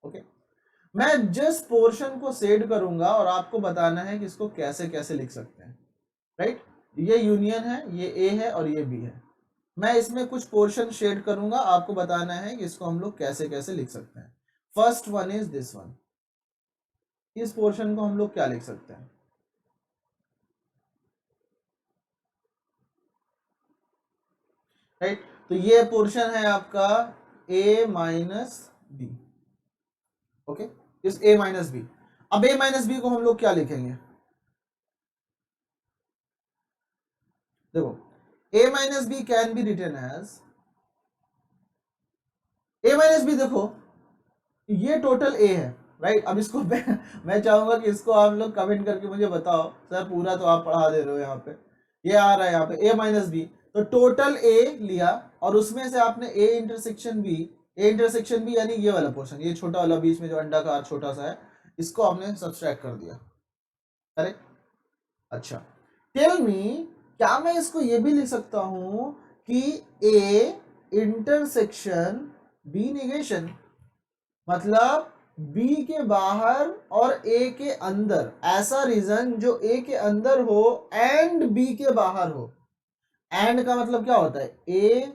Speaker 2: ओके। मैं जिस पोर्शन को शेड करूंगा और आपको बताना है कि इसको कैसे कैसे लिख सकते हैं, राइट। ये यूनियन है, ये ए है और ये बी है। मैं इसमें कुछ पोर्शन शेड करूंगा, आपको बताना है कि इसको हम लोग कैसे कैसे लिख सकते हैं। First one is this one, इस पोर्शन को हम लोग क्या लिख सकते हैं, राइट। तो ये पोर्शन है आपका a माइनस बी, ओके, इस a माइनस बी। अब a माइनस बी को हम लोग क्या लिखेंगे, देखो a minus B can be written as, a minus B देखो ये टोटल a है, राइट। अब इसको मैं चाहूंगा कि इसको आप लोग कमेंट करके मुझे बताओ, सर पूरा तो आप पढ़ा दे रहे हो, यहाँ पे ये आ रहा है, यहाँ पे a माइनस बी, तो टोटल a लिया और उसमें से आपने a इंटरसेक्शन बी यानी ये वाला पोर्शन, ये छोटा वाला बीच में जो अंडाकार छोटा सा है, इसको आपने सब्सट्रैक्ट कर दिया, करेक्ट। अच्छा टेल मी, क्या मैं इसको ये भी लिख सकता हूं कि a इंटरसेक्शन b निगेशन, मतलब b के बाहर और a के अंदर, ऐसा रीजन जो a के अंदर हो एंड b के बाहर हो। एंड का मतलब क्या होता है, a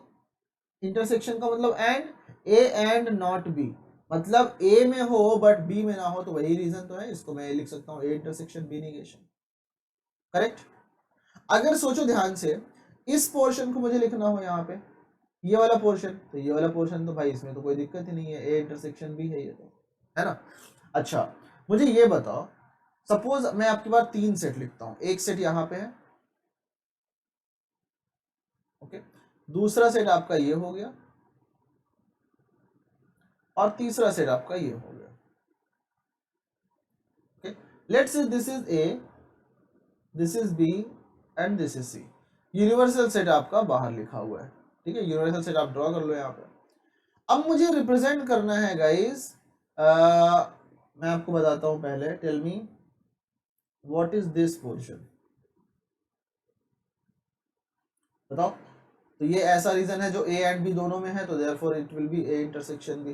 Speaker 2: इंटरसेक्शन का मतलब and, a and not b, मतलब a में हो बट b में ना हो, तो वही रीजन तो है। इसको मैं लिख सकता हूँ a intersection b negation, correct. अगर सोचो ध्यान से, इस पोर्शन को मुझे लिखना हो यहाँ पे, ये वाला पोर्शन, तो ये वाला पोर्शन तो भाई इसमें तो कोई दिक्कत ही नहीं है, a इंटरसेक्शन b है ये तो, है ना। अच्छा मुझे ये बताओ, सपोज मैं आपके पास 3 सेट लिखता हूं, एक सेट यहां पे है, ओके, दूसरा सेट आपका ये हो गया और तीसरा सेट आपका ये हो गया, okay. Let's say this is a, this is b and this is c। Universal set आपका बाहर लिखा हुआ है, ठीक है, यूनिवर्सल सेट आप ड्रॉ कर लो यहाँ पे। अब मुझे रिप्रेजेंट करना है गाइस, मैं आपको बताता हूं पहले, tell me what is this portion, बताओ। तो ये ऐसा रीजन है जो a एंड b दोनों में है, तो therefore it will B a intersection b,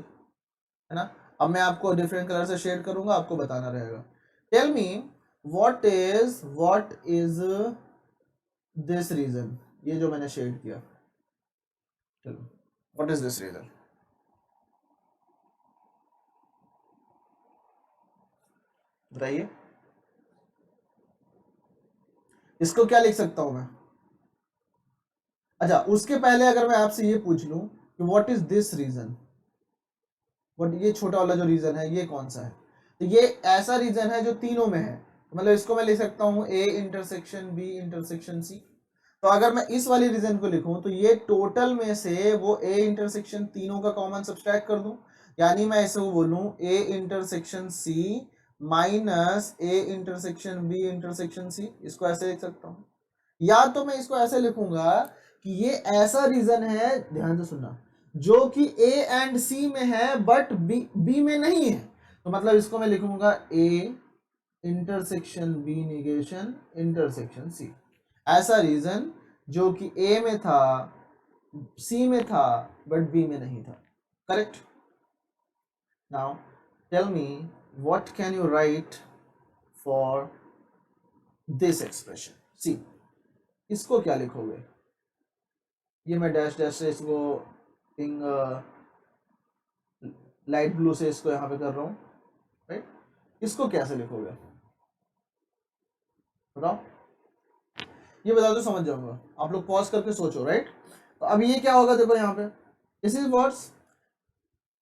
Speaker 2: है ना। अब मैं आपको डिफरेंट कलर से शेड करूंगा, आपको बताना रहेगा। Tell me what is this region, ये जो मैंने शेड किया, चलो व्हाट इज दिस रीजन, बताइए। इसको क्या लिख सकता हूं मैं, अच्छा उसके पहले अगर मैं आपसे ये पूछ लूं कि what is this region, but ये छोटा वाला जो रीजन है ये कौन सा है, तो ये ऐसा रीजन है जो तीनों में है, मतलब इसको मैं लिख सकता हूं a intersection b intersection c। तो अगर मैं इस वाली रीजन को लिखूं तो ये टोटल में से वो ए इंटरसेक्शन तीनों का कॉमन सब्सट्रैक्ट कर दूं, यानी मैं ऐसे बोलूं A intersection C minus A intersection B intersection C, इसको ऐसे लिख सकता हूं। या तो मैं इसको ऐसे लिखूंगा कि ये ऐसा रीजन है, ध्यान से सुनना, जो कि ए एंड सी में है बट बी में नहीं है। तो मतलब इसको मैं लिखूंगा A intersection B negation intersection C, ऐसा रीजन जो कि ए में था, सी में था बट बी में नहीं था। Correct. Now tell me what can you write for this expression. See, इसको क्या लिखोगे? ये मैं डैश डैश से इसको पिंक लाइट ब्लू से इसको यहाँ पे कर रहा हूँ, राइट। इसको कैसे लिखोगे बताओ? ये बता दो, समझ जाऊंगा। आप लोग पॉज करके सोचो, राइट। तो अब ये क्या होगा, देखो यहाँ पे दिस इज वर्ड्स,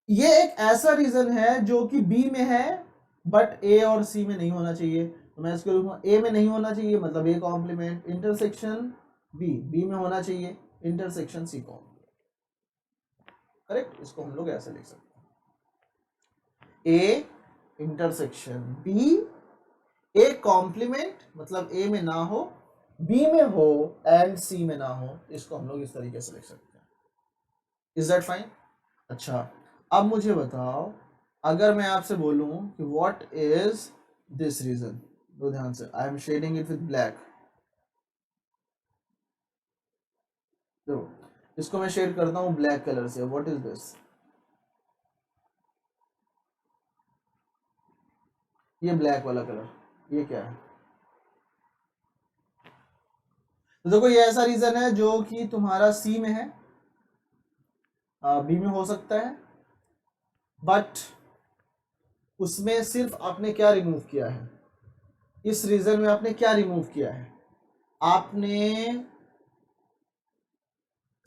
Speaker 2: ये एक ऐसा रीजन है जो कि बी में है बट ए और सी में नहीं होना चाहिए। तो मैं इसको लिखूंगा ए में नहीं होना चाहिए, मतलब ए कॉम्प्लीमेंट इंटरसेक्शन बी में होना चाहिए इंटरसेक्शन सी कॉम्प्लीमेंट। करेक्ट। इसको हम लोग ऐसे लिख सकते हैं, A intersection B, A complement मतलब ए में ना हो, बी में हो एंड सी में ना हो। इसको हम लोग इस तरीके से लिख सकते हैं। Is that fine? अच्छा, अब मुझे बताओ, अगर मैं आपसे बोलूं कि व्हाट इज दिस रीजन, तो ध्यान से, I am shading it with black. देखो, इसको मैं शेड करता हूं ब्लैक कलर से। What is this? ये ब्लैक वाला कलर, ये क्या है? तो देखो, ये ऐसा रीजन है जो कि तुम्हारा सी में है, बी में हो सकता है, बट उसमें सिर्फ आपने क्या रिमूव किया है? इस रीजन में आपने क्या रिमूव किया है? आपने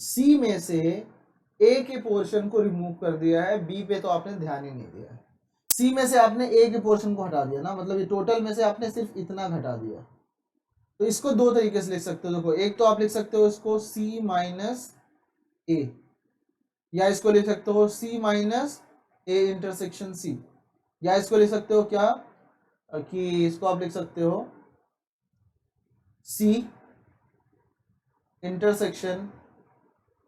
Speaker 2: सी में से ए के पोर्शन को रिमूव कर दिया है, बी पे तो आपने ध्यान ही नहीं दिया है। सी में से आपने ए के पोर्शन को हटा दिया ना, मतलब ये टोटल में से आपने सिर्फ इतना घटा दिया। तो इसको दो तरीके से लिख सकते हो। देखो, एक तो आप लिख सकते हो इसको सी माइनस ए, या इसको लिख सकते हो सी माइनस ए इंटरसेक्शन सी, या इसको लिख सकते हो क्या कि इसको आप लिख सकते हो C intersection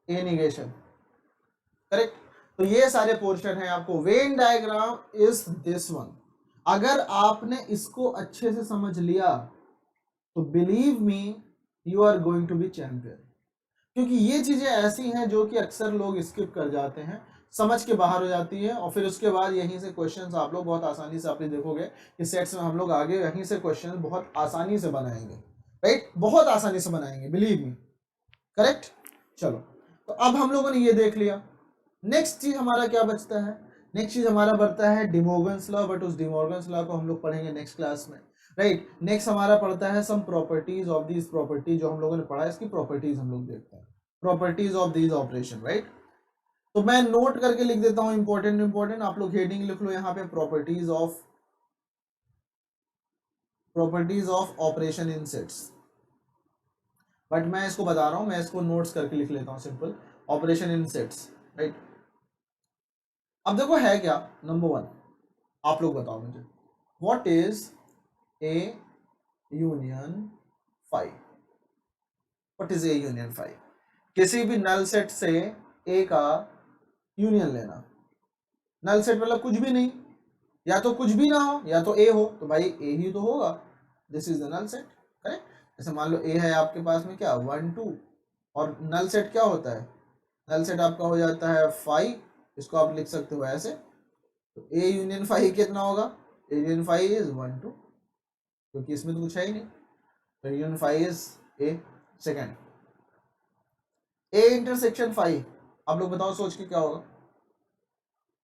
Speaker 2: A negation. Correct. तो ये सारे पोर्शन है आपको। Venn diagram is this one. अगर आपने इसको अच्छे से समझ लिया तो believe me you are going to be champion, क्योंकि ये चीजें ऐसी हैं जो कि अक्सर लोग स्किप कर जाते हैं, समझ के बाहर हो जाती है, और फिर उसके बाद यहीं से क्वेश्चंस आप लोग बहुत आसानी से, आपने देखोगे कि सेट्स में हम लोग आगे यहीं से क्वेश्चन बहुत आसानी से बनाएंगे, राइट, बहुत आसानी से बनाएंगे, बिलीव मी। करेक्ट। चलो, तो अब हम लोगों ने ये देख लिया। नेक्स्ट चीज हमारा क्या बचता है? नेक्स्ट चीज हमारा बढ़ता है डिमोर्गन्स लॉ, बट उस डिमोर्गन्स लॉ को हम लोग पढ़ेंगे नेक्स्ट क्लास में, राइट। नेक्स्ट हमारा पढ़ता है some properties of this property, जो हम लोगों ने पढ़ा है इसकी प्रॉपर्टीज हम लोग देखते हैं, properties of this operation, right. तो मैं नोट करके लिख देता हूं इंपॉर्टेंट, आप लोग हेडिंग लिख लो यहाँ पे, properties of operation in sets. But मैं इसको बता रहा हूं, मैं इसको नोट्स करके लिख लेता हूं, simple operation in sets, right. अब देखो है क्या, नंबर वन, आप लोग बताओ मुझे, what is A union phi? What is A union phi? किसी भी नल सेट से ए का यूनियन लेना। नल सेट मतलब कुछ भी नहीं, या तो कुछ भी ना हो या तो ए हो, तो भाई ए ही तो होगा, this is the null set. Correct. जैसे मान लो ए है आपके पास में क्या 1 2, और नल सेट क्या होता है? नल सेट आपका हो जाता है 5, इसको आप लिख सकते हो ऐसे, तो ए यूनियन 5 कितना होगा? ए यूनियन 5 इज 1 2, क्योंकि इसमें तो कुछ है ही नहीं, तो union 5 is a. Second, A intersection 5, आप लोग बताओ सोच के क्या होगा?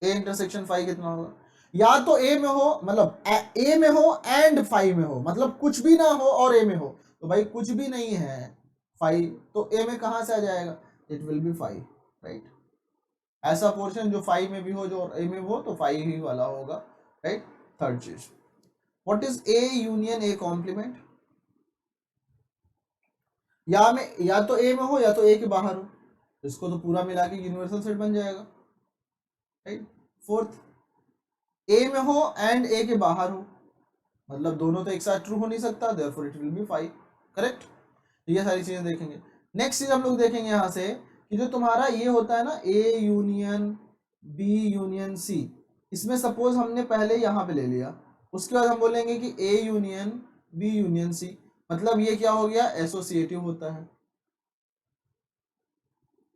Speaker 2: ए इंटरसेक्शन 5 कितना होगा? या तो ए में हो, मतलब ए में हो एंड 5 में हो, मतलब कुछ भी ना हो और ए में हो, तो भाई कुछ भी नहीं है 5, तो ए में कहां से आ जाएगा? It will B 5, right. ऐसा पोर्शन जो 5 में भी हो, जो ए में हो, तो 5 ही वाला होगा, राइट। थर्ड चीज, what is A union A complement? या तो ए में हो या तो ए के बाहर हो, इसको तो पूरा मिला के यूनिवर्सल सेट बन जाएगा, राइट। फोर्थ, ए में हो एंड ए के बाहर हो, मतलब दोनों तो एक साथ ट्रू हो नहीं सकता, therefore it will B 5, correct. तो ये सारी चीजें देखेंगे। नेक्स्ट चीज हम लोग देखेंगे यहाँ से कि जो तुम्हारा ये होता है ना A union B union C, इसमें सपोज हमने पहले यहाँ पे ले लिया, उसके बाद हम बोलेंगे कि A union B union C, मतलब ये क्या हो गया, एसोसिएटिव होता है,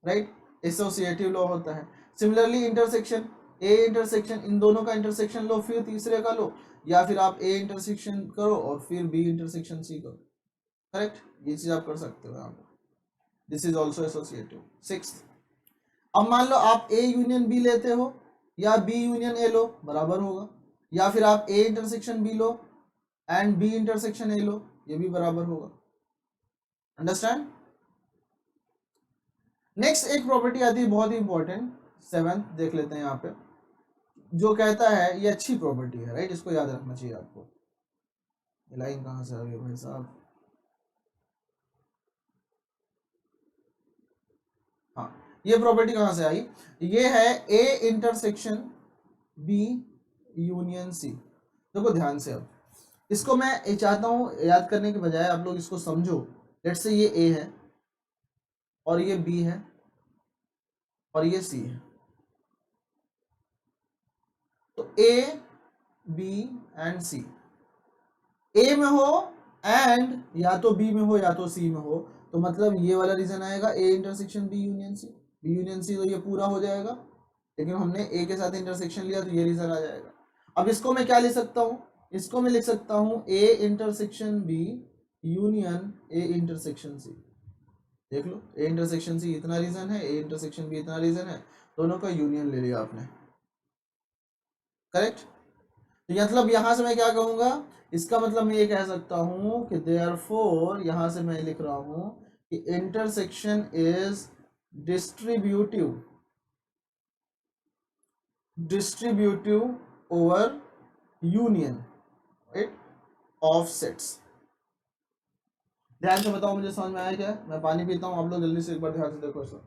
Speaker 2: राइट, एसोसिएटिव लॉ होता है। सिमिलरली इंटरसेक्शन, ए इंटरसेक्शन, इन दोनों का इंटरसेक्शन लो फिर तीसरे का लो, या फिर आप ए इंटरसेक्शन करो और फिर बी इंटरसेक्शन सी करो, करेक्ट, ये चीज आप कर सकते हो यहाँ पे, दिस इज ऑल्सो एसोसिएटिव। 6, अब मान लो आप ए यूनियन बी लेते हो या बी यूनियन ए लो, बराबर होगा, या फिर आप ए इंटरसेक्शन बी लो एंड बी इंटरसेक्शन ए लो, ये भी बराबर होगा, अंडरस्टैंड। नेक्स्ट एक प्रॉपर्टी आती है बहुत ही इंपॉर्टेंट, 7th देख लेते हैं यहाँ पे, जो कहता है, ये अच्छी प्रॉपर्टी है, राइट, इसको याद रखना चाहिए आपको। ये लाइन कहाँ से आ गई भाई साहब, हाँ, ये प्रॉपर्टी कहाँ से आई, ये है A intersection B union C. देखो ध्यान से, अब इसको मैं ये चाहता हूँ याद करने के बजाय आप लोग इसको समझो। लेट्स से ये ए है और ये बी है और ये सी है, तो ए बी एंड सी, ए में हो एंड या तो बी में हो या तो सी में हो, तो मतलब ये वाला रीजन आएगा A intersection B union C, B union C, तो ये पूरा हो जाएगा, लेकिन हमने ए के साथ इंटरसेक्शन लिया तो ये रीजन आ जाएगा। अब इसको मैं क्या लिख सकता हूँ, इसको मैं लिख सकता हूँ A intersection B union A intersection C, देख लो, ए इंटरसेक्शन सी इतना रीजन है, ए इंटरसेक्शन बी इतना रीजन है, दोनों का यूनियन ले लिया आपने, करेक्ट। तो मतलब यहां से मैं क्या कहूंगा, इसका मतलब मैं ये कह सकता हूं कि देयरफॉर, यहां से मैं लिख रहा हूं कि intersection is distributive over union, right, of sets. ध्यान से बताओ मुझे समझ में आया क्या, मैं पानी पीता हूं, आप लोग जल्दी से एक बार ध्यान से देखो सर।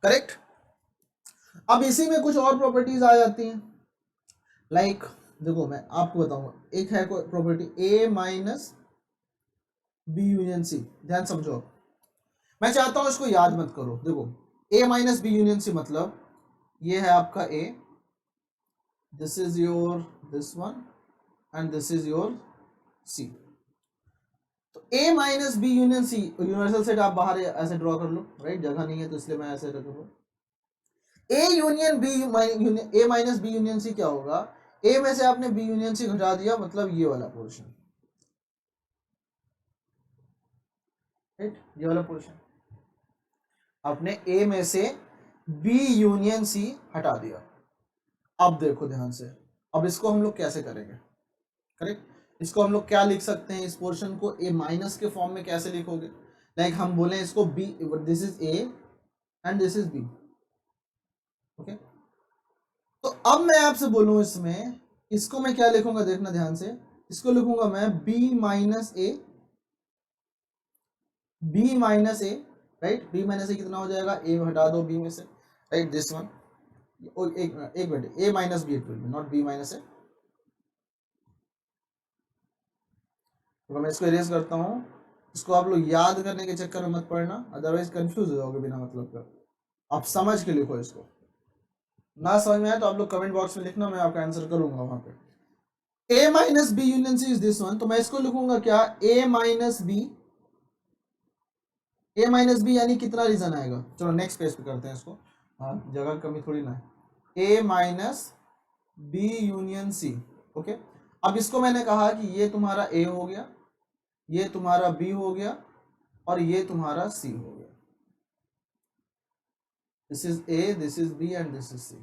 Speaker 2: करेक्ट। अब इसी में कुछ और प्रॉपर्टीज आ जाती हैं, लाइक देखो मैं आपको बताऊंगा, एक है कोई प्रॉपर्टी ए माइनस बी यूनियन सी, ध्यान समझो, मैं चाहता हूं इसको याद मत करो। देखो A minus B union C मतलब ये है आपका A, this is your this one and this is your C, तो A minus B union C, universal set आप बाहर ऐसे ड्रॉ कर लो, राइट, जगह नहीं है तो इसलिए मैं ऐसे रख लूँ। A union B, A minus B union C क्या होगा, ए में से आपने बी यूनियन सी घटा दिया, मतलब ये वाला पोर्शन, राइट, ये वाला पोर्शन आपने ए में से बी यूनियन सी हटा दिया। अब देखो ध्यान से, अब इसको हम लोग कैसे करेंगे, करेक्ट, इसको हम लोग क्या लिख सकते हैं, इस पोर्शन को ए माइनस के फॉर्म में कैसे लिखोगे, लाइक हम बोले इसको B, this is A and this is B, okay. तो अब मैं आपसे बोलूं इसमें, इसको मैं क्या लिखूंगा, देखना ध्यान से, इसको लिखूंगा मैं B minus A, B minus A, right, B minus A कितना हो जाएगा, ए हटा दो बी में से, राइट, दिस वन, एक मिनट, A minus B, it will be not B minus A, तो मैं इसको इरेज करता हूं, इसको आप लोग याद करने के चक्कर में मत पड़ना, अदरवाइज कंफ्यूज हो जाओगे बिना मतलब का, आप समझ के लिखो इसको, ना समझ में आए तो आप लोग कमेंट बॉक्स में लिखना, मैं आपका आंसर करूंगा वहां पे। A minus B union C is this one, तो मैं इसको लिखूंगा क्या, A minus B, A minus B यानी कितना रीजन आएगा, चलो नेक्स्ट पेज पे करते हैं इसको, हाँ जगह की कमी थोड़ी ना है, A minus B union C, okay. अब इसको मैंने कहा कि ये तुम्हारा ए हो गया, ये तुम्हारा बी हो गया और ये तुम्हारा सी हो गया, this is A, this is B and this is C,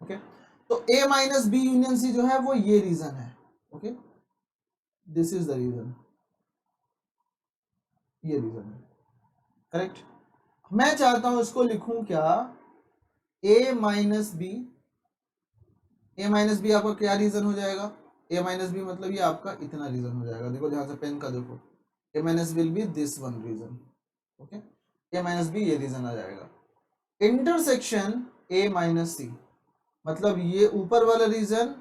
Speaker 2: okay. तो A minus B union C जो है वो ये रीजन है, okay, this is the region, ये रीजन है, करेक्ट। मैं चाहता हूं इसको लिखूं क्या, a minus B. a minus B आपका क्या रीजन हो जाएगा, a माइनस बी मतलब ये आपका इतना रीजन हो जाएगा, देखो ध्यान से पेन का देखो, a minus will be this one region, okay, a minus B ये रीजन आ जाएगा। इंटरसेक्शन a माइनस सी मतलब ये ऊपर वाला region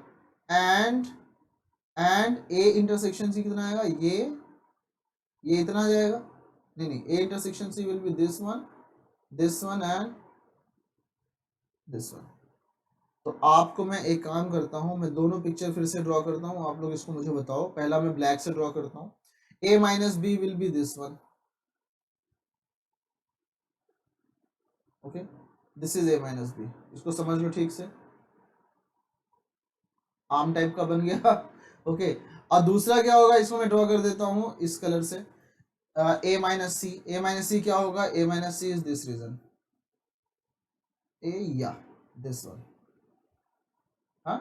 Speaker 2: and a intersection C कितना आएगा, ये इतना आ जाएगा, नहीं a intersection C will be this one and this one. तो आपको मैं एक काम करता हूं, मैं दोनों पिक्चर फिर से ड्रॉ करता हूं, आप लोग इसको मुझे बताओ। पहला मैं ब्लैक से ड्रॉ करता हूं, a minus B will be this one, okay, this is a minus B, इसको समझ लो ठीक से, आम टाइप का बन गया ओके। और दूसरा क्या होगा, इसको मैं ड्रॉ कर देता हूं इस कलर से, a माइनस सी क्या होगा, a minus C is this region, a या दिस वन, हाँ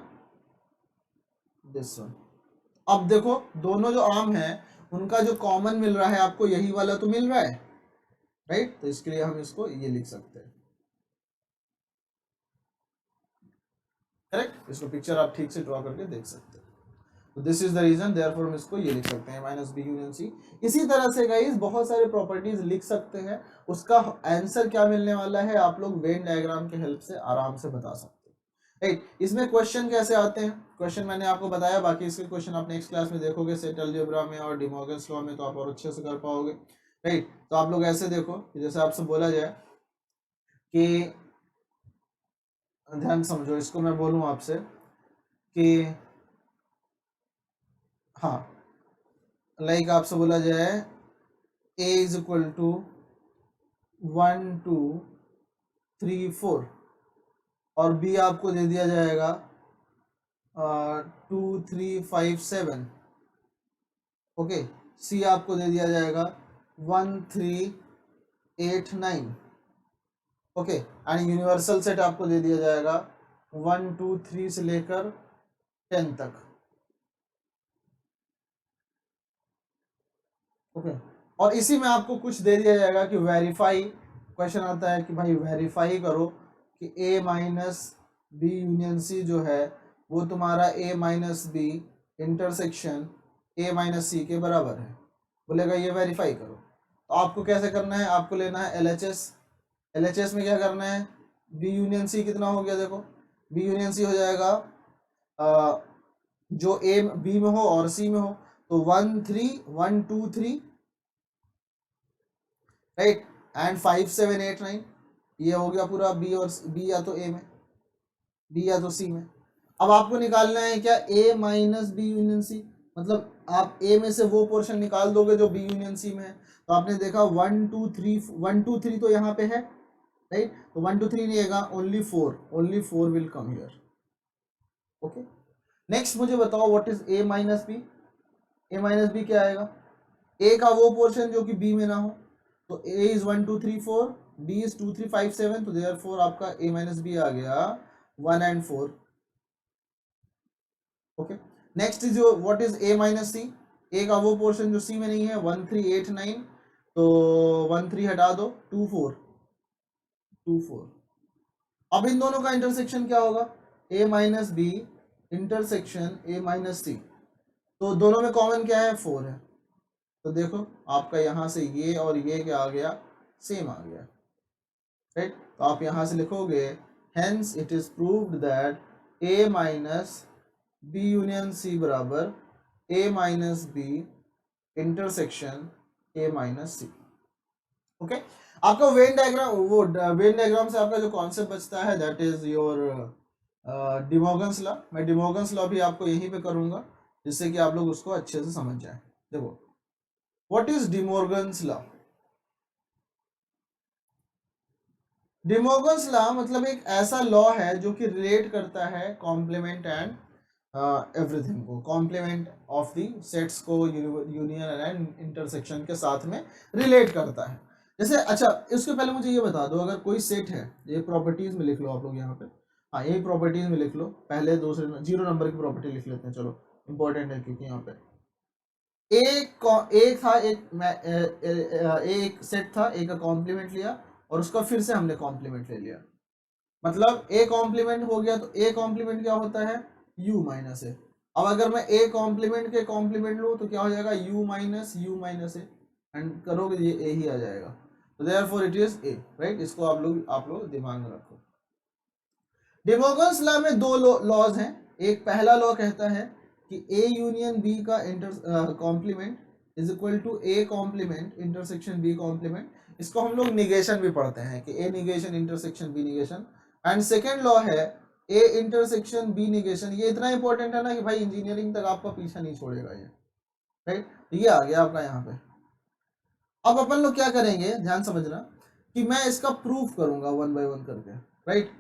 Speaker 2: दिस वन। अब देखो दोनों जो आर्म है उनका जो कॉमन मिल रहा है आपको यही वाला तो मिल रहा है, राइट, तो इसके लिए हम इसको ये लिख सकते हैं, करेक्ट। इसको पिक्चर आप ठीक से ड्रॉ करके देख सकते हैं। तो this is the region, therefore हम इसको ये लिख सकते हैं माइनस बी यूनियन सी। इसी तरह से गाइस बहुत सारे प्रॉपर्टीज लिख सकते हैं, उसका आंसर क्या मिलने वाला है आप लोग वेन डायग्राम के हेल्प से आराम से बता सकते हैं, राइट। इसमें क्वेश्चन कैसे आते हैं, क्वेश्चन मैंने आपको बताया, बाकी इसके क्वेश्चन आप नेक्स्ट क्लास में देखोगे, सेट अलजेब्रा में और डी मॉर्गन्स लॉ में, तो आप और अच्छे से कर पाओगे, राइट। तो आप लोग ऐसे देखो, जैसे आपसे बोला जाए कि ध्यान समझो, इसको मैं बोलूं आपसे कि हाँ, लाइक आपसे बोला जाए a इज इक्वल टू 1 2 3 4 और b आपको दे दिया जाएगा 2 3 5 7, ओके, c आपको दे दिया जाएगा 1 3 8 9, ओके, एंड यूनिवर्सल सेट आपको दे दिया जाएगा 1 2 3 से लेकर 10 तक, ओके। और इसी में आपको कुछ दे दिया जाएगा कि वेरीफाई, क्वेश्चन आता है कि भाई वेरीफाई करो कि a minus B union C जो है वो तुम्हारा a minus B intersection a minus C के बराबर है, बोलेगा ये वेरीफाई करो। तो आपको कैसे करना है, आपको लेना है LHS में क्या करना है, b यूनियन सी कितना हो गया, देखो b यूनियन सी हो जाएगा जो a b में हो और c में हो, तो 1 3 1 2 3, राइट, एंड 5 7 8 9, ये हो गया पूरा बी, और बी या तो ए में, बी या तो सी में। अब आपको निकालना है क्या, A minus B union C, मतलब आप ए में से वो पोर्शन निकाल दोगे जो बी यूनियन सी में है। तो आपने देखा 1 2 3 तो यहाँ पे है, राइट, तो 1 2 3 नहीं आएगा, only 4 will come here, okay. Next मुझे बताओ what is A minus B, A minus B क्या आएगा, ए का वो पोर्शन जो कि बी में ना हो, तो a इज 1 2 3 4, b इज 2 3 5 7, तो देयरफॉर आपका a माइनस बी आ गया 1 and 4, ओके। नेक्स्ट इज जो what is a minus C, a का वो पोर्शन जो c में नहीं है, 1 3 8 9, तो 1 3 हटा दो, 2 4। अब इन दोनों का इंटरसेक्शन क्या होगा, a minus B intersection a minus C, तो दोनों में कॉमन क्या है, 4 है, तो देखो आपका यहां से ये और ये क्या आ गया, सेम आ गया, राइट। तो आप यहां से लिखोगे hence it is proved that a minus B union C बराबर a minus B intersection a minus C, okay. आपका वेन डायग्राम, वो वेन डायग्राम से आपका जो कॉन्सेप्ट बचता है that is your De Morgan's law. मैं डी मॉर्गन्स लॉ भी आपको यहीं पे करूंगा जिससे कि आप लोग उसको अच्छे से समझ जाए। देखो what is D Morgan's law, D Morgan's law मतलब एक ऐसा लॉ है जो कि रिलेट करता है कॉम्प्लीमेंट एंड एवरीथिंग को, कॉम्प्लीमेंट ऑफ दी सेट्स को यूनियन एंड इंटरसेक्शन के साथ में रिलेट करता है। जैसे अच्छा इसके पहले मुझे ये बता दो, अगर कोई सेट है, ये प्रॉपर्टीज में लिख लो आप लोग यहाँ पे, हाँ यही प्रॉपर्टीज में लिख लो, पहले दूसरे 0 नंबर की प्रॉपर्टी लिख लेते हैं, चलो इंपॉर्टेंट है क्योंकि यहाँ पे एक था, एक सेट था, ए का कॉम्प्लीमेंट लिया और उसका फिर से हमने कॉम्प्लीमेंट ले लिया, मतलब ए कॉम्प्लीमेंट हो गया। तो ए कॉम्प्लीमेंट क्या होता है, u माइनस ए। अब अगर मैं ए कॉम्प्लीमेंट के कॉम्प्लीमेंट लूँ तो क्या हो जाएगा, u माइनस ए, एंड करोगे ये ए ही आ जाएगा। तो therefore it is a, right. इसको आप लोग दिमाग में रखो। डिमोगन्स लॉ में दो लॉज हैं। एक पहला लॉ कहता है कि ए यूनियन बी का complement is equal to A complement intersection B complement. इसको हम लोग निगेशन भी पढ़ते हैं कि A negation intersection B negation. And second law है ए इंटरसेक्शन बी निगेशन। ये इतना इंपॉर्टेंट है ना कि भाई इंजीनियरिंग तक आपका पीछा नहीं छोड़ेगा ये, राइट। ये आ गया आपका यहाँ पे। अब अपन लोग क्या करेंगे, ध्यान समझना, कि मैं इसका प्रूफ करूंगा वन बाय वन करके, राइट।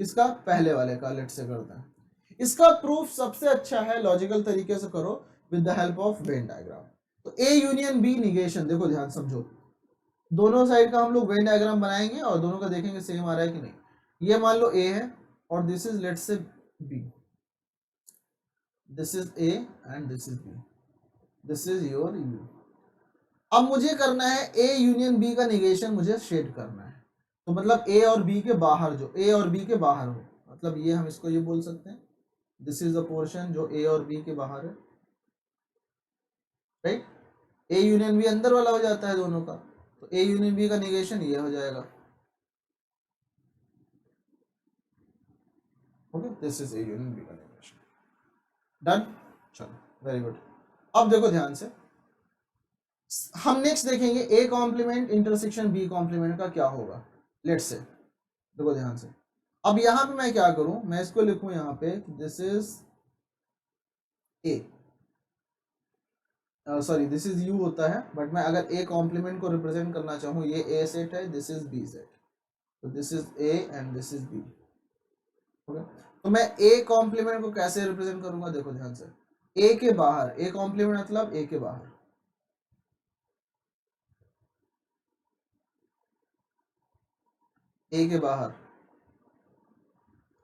Speaker 2: किसका, पहले वाले का, लेट से करते हैं। इसका प्रूफ सबसे अच्छा है लॉजिकल तरीके से करो with the help of Venn diagram. तो ए यूनियन बी निगेशन, देखो ध्यान समझो, दोनों साइड का हम लोग वेन डायग्राम बनाएंगे और दोनों का देखेंगे सेम आ रहा है कि नहीं। ये मान लो ए है और this is let say B, this is A and this is B, this is your U. अब मुझे करना है ए यूनियन बी का निगेशन, मुझे शेड करना है। तो मतलब ए और बी के बाहर, जो ए और बी के बाहर हो, मतलब ये हम इसको ये बोल सकते हैं, दिस इज द पोर्शन जो ए और बी के बाहर है, राइट। ए यूनियन बी अंदर वाला हो जाता है दोनों का, तो ए यूनियन बी का निगेशन ये हो जाएगा, okay. This is A union B का निगेशन, डन। चलो वेरी गुड। अब देखो ध्यान से, हम नेक्स्ट देखेंगे A complement intersection B complement का क्या होगा, लेट्स से। देखो ध्यान से, अब यहां पे मैं क्या करूं, मैं इसको लिखूं यहाँ पे, this is A, sorry this is you होता है, बट मैं अगर ए कॉम्प्लीमेंट को रिप्रेजेंट करना चाहूँ, ये ए सेट है, दिस इज बी सेट, तो this is A and this is B, okay. तो मैं ए कॉम्प्लीमेंट को कैसे रिप्रेजेंट करूंगा, देखो ध्यान से, ए के बाहर, ए कॉम्प्लीमेंट मतलब ए के बाहर, ए के बाहर,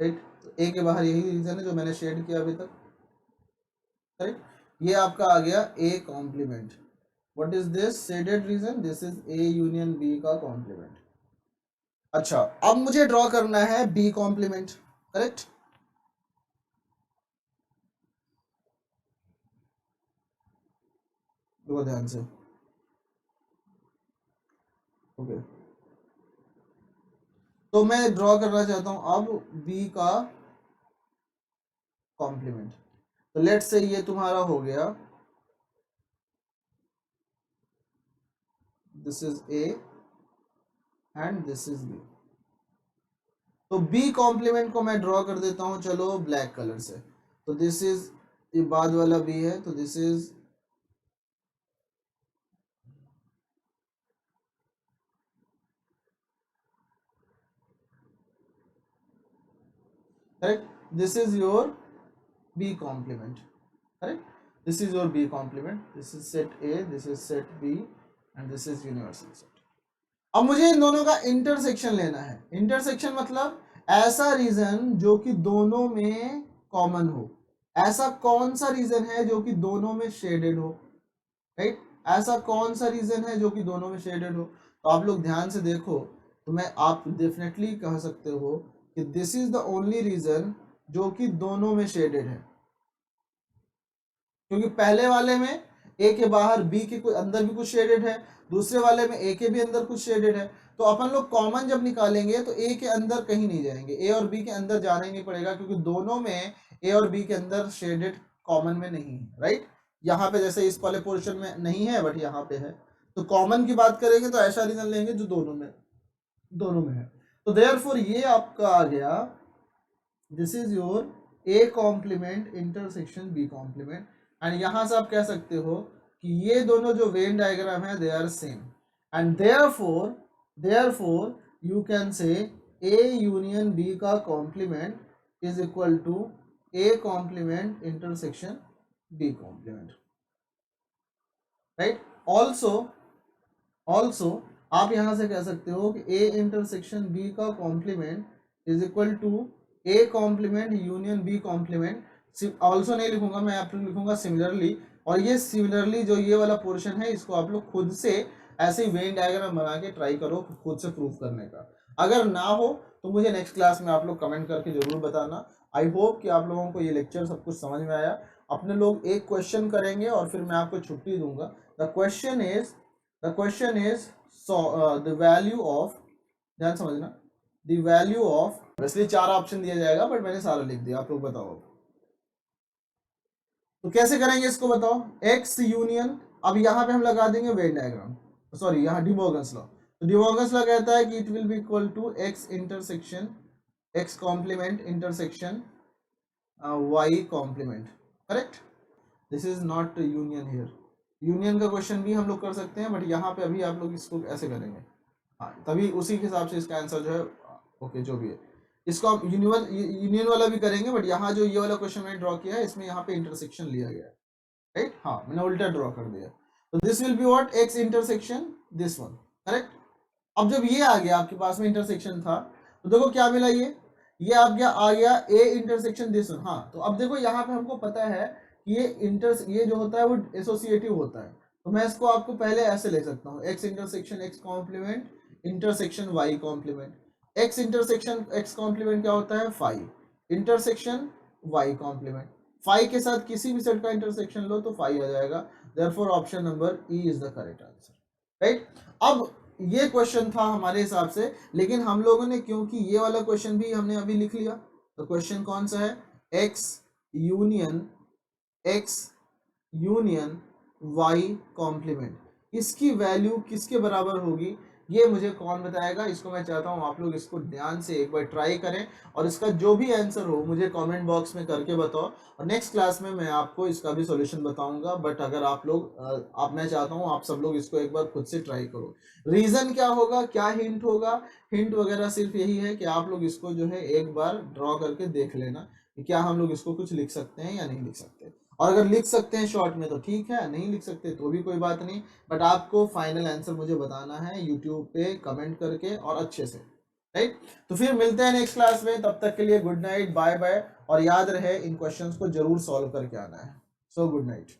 Speaker 2: राइट। तो ए के बाहर यही रीजन है जो मैंने शेड किया अभी तक, राइट। ये आपका आ गया A complement. What is this shaded region, this is A union B का कॉम्प्लीमेंट। अच्छा, अब मुझे ड्रॉ करना है बी कॉम्प्लीमेंट, करेक्ट। देखो ध्यान से, ओके। तो मैं ड्रॉ करना चाहता हूं अब बी का कॉम्प्लीमेंट। तो लेट्स से ये तुम्हारा हो गया, this is A and this is B. तो बी कॉम्प्लीमेंट को मैं ड्रॉ कर देता हूं, चलो ब्लैक कलर से। तो दिस इज, ये बाद वाला बी है, तो this is correct, this is your B complement, correct. This is your B complement, this is set A, this is set B and this is universal set. अब मुझे इन दोनों का इंटरसेक्शन लेना है। इंटरसेक्शन मतलब ऐसा रीजन जो कि दोनों में कॉमन हो। ऐसा कौन सा रीजन है जो कि दोनों में शेडेड हो, राइट। ऐसा कौन सा रीजन है जो कि दोनों में शेडेड हो। तो आप लोग ध्यान से देखो, तो मैं आप डेफिनेटली कह सकते हो कि this is the only region जो कि दोनों में शेडेड है, क्योंकि पहले वाले में ए के बाहर बी के अंदर भी कुछ शेडेड है, दूसरे वाले में ए के भी अंदर कुछ शेडेड है। तो अपन लोग कॉमन जब निकालेंगे तो ए के अंदर कहीं नहीं जाएंगे, ए और बी के अंदर जाना ही नहीं पड़ेगा, क्योंकि दोनों में ए और बी के अंदर शेडेड कॉमन में नहीं है, राइट। यहाँ पे जैसे इस वाले पोर्शन में नहीं है बट यहाँ पे है, तो कॉमन की बात करेंगे तो ऐसा रीजन लेंगे जो दोनों में है। तो देयरफॉर ये आपका आ गया, this is your A complement intersection B complement. And यहां से आप कह सकते हो कि ये दोनों जो वेन डायग्राम है they are same, and therefore you can say A union B का complement is equal to A complement intersection B complement, right. Also आप यहां से कह सकते हो कि ए इंटरसेक्शन बी का complement is equal to A complement union B complement. Also नहीं लिखूंगा मैं, आप लिखूंगा सिमिलरली, और ये सिमिलरली जो ये वाला पोर्शन है इसको आप लोग खुद से ऐसे ही वेन डायग्राम बना के ट्राई करो खुद से प्रूव करने का। अगर ना हो तो मुझे नेक्स्ट क्लास में आप लोग कमेंट करके जरूर बताना। आई होप कि आप लोगों को ये लेक्चर सब कुछ समझ में आया। अपने लोग एक क्वेश्चन करेंगे और फिर मैं आपको छुट्टी दूंगा। The question is the value of, ध्यान समझना, द वैल्यू ऑफ, वैसे 4 ऑप्शन दिया जाएगा बट मैंने सारा लिख दिया, आप लोग बताओ तो कैसे करेंगे इसको बताओ। एक्स यूनियन, अब यहाँ पे हम लगा देंगे वेन डायग्राम, सॉरी यहाँ डी मॉर्गन्स लॉ। तो डी मॉर्गन्स लॉ कहता है कि it will be equal to X intersection X complement intersection Y complement, correct. This is not union here. Union का क्वेश्चन भी हम लोग कर सकते हैं बट यहाँ पे अभी आप लोग इसको ऐसे करेंगे, हाँ, तभी उसी के हिसाब से इसका आंसर जो है ओके जो भी है इसको आप यूनियन वाला भी करेंगे बट यहाँ जो ये वाला क्वेश्चन मैंने ड्रॉ किया है इसमें यहाँ पे इंटरसेक्शन लिया गया है, राइट। हाँ, मैंने उल्टा ड्रॉ कर दिया। तो this will be what, x intersection this one, correct. अब जब ये आ गया आपके पास में इंटरसेक्शन था तो देखो क्या मिला, ये आप क्या आ गया ए इंटरसेक्शन दिस वन। हाँ, तो अब देखो यहाँ पे हमको पता है कि ये जो होता है वो एसोसिएटिव होता है। तो मैं इसको आपको पहले ऐसे ले सकता हूँ, X intersection X complement intersection Y complement. X intersection X complement क्या होता है, 5 इंटरसेक्शन वाई कॉम्प्लीमेंट। 5 के साथ किसी भी सेट का इंटरसेक्शन लो तो 5 आ जाएगा। Therefore option number E is the correct answer, right. अब ये क्वेश्चन था हमारे हिसाब से, लेकिन हम लोगों ने क्योंकि ये वाला क्वेश्चन भी हमने अभी लिख लिया, तो क्वेश्चन कौन सा है, एक्स यूनियन वाई कॉम्प्लीमेंट, इसकी वैल्यू किसके बराबर होगी ये मुझे कौन बताएगा। इसको मैं चाहता हूँ आप लोग इसको ध्यान से एक बार ट्राई करें और इसका जो भी आंसर हो मुझे कमेंट बॉक्स में करके बताओ, और नेक्स्ट क्लास में मैं आपको इसका भी सॉल्यूशन बताऊंगा। बट अगर आप लोग मैं चाहता हूँ आप सब लोग इसको एक बार खुद से ट्राई करो। रीजन क्या होगा, क्या हिंट होगा, हिंट वगैरह सिर्फ यही है कि आप लोग इसको जो है एक बार ड्रॉ करके देख लेना कि क्या हम लोग इसको कुछ लिख सकते हैं या नहीं लिख सकते। और अगर लिख सकते हैं शॉर्ट में तो ठीक है, नहीं लिख सकते तो भी कोई बात नहीं, बट आपको फाइनल आंसर मुझे बताना है यूट्यूब पे कमेंट करके और अच्छे से, राइट। तो फिर मिलते हैं नेक्स्ट क्लास में, तब तक के लिए गुड नाइट, बाय बाय, और याद रहे इन क्वेश्चंस को जरूर सॉल्व करके आना है। So good night.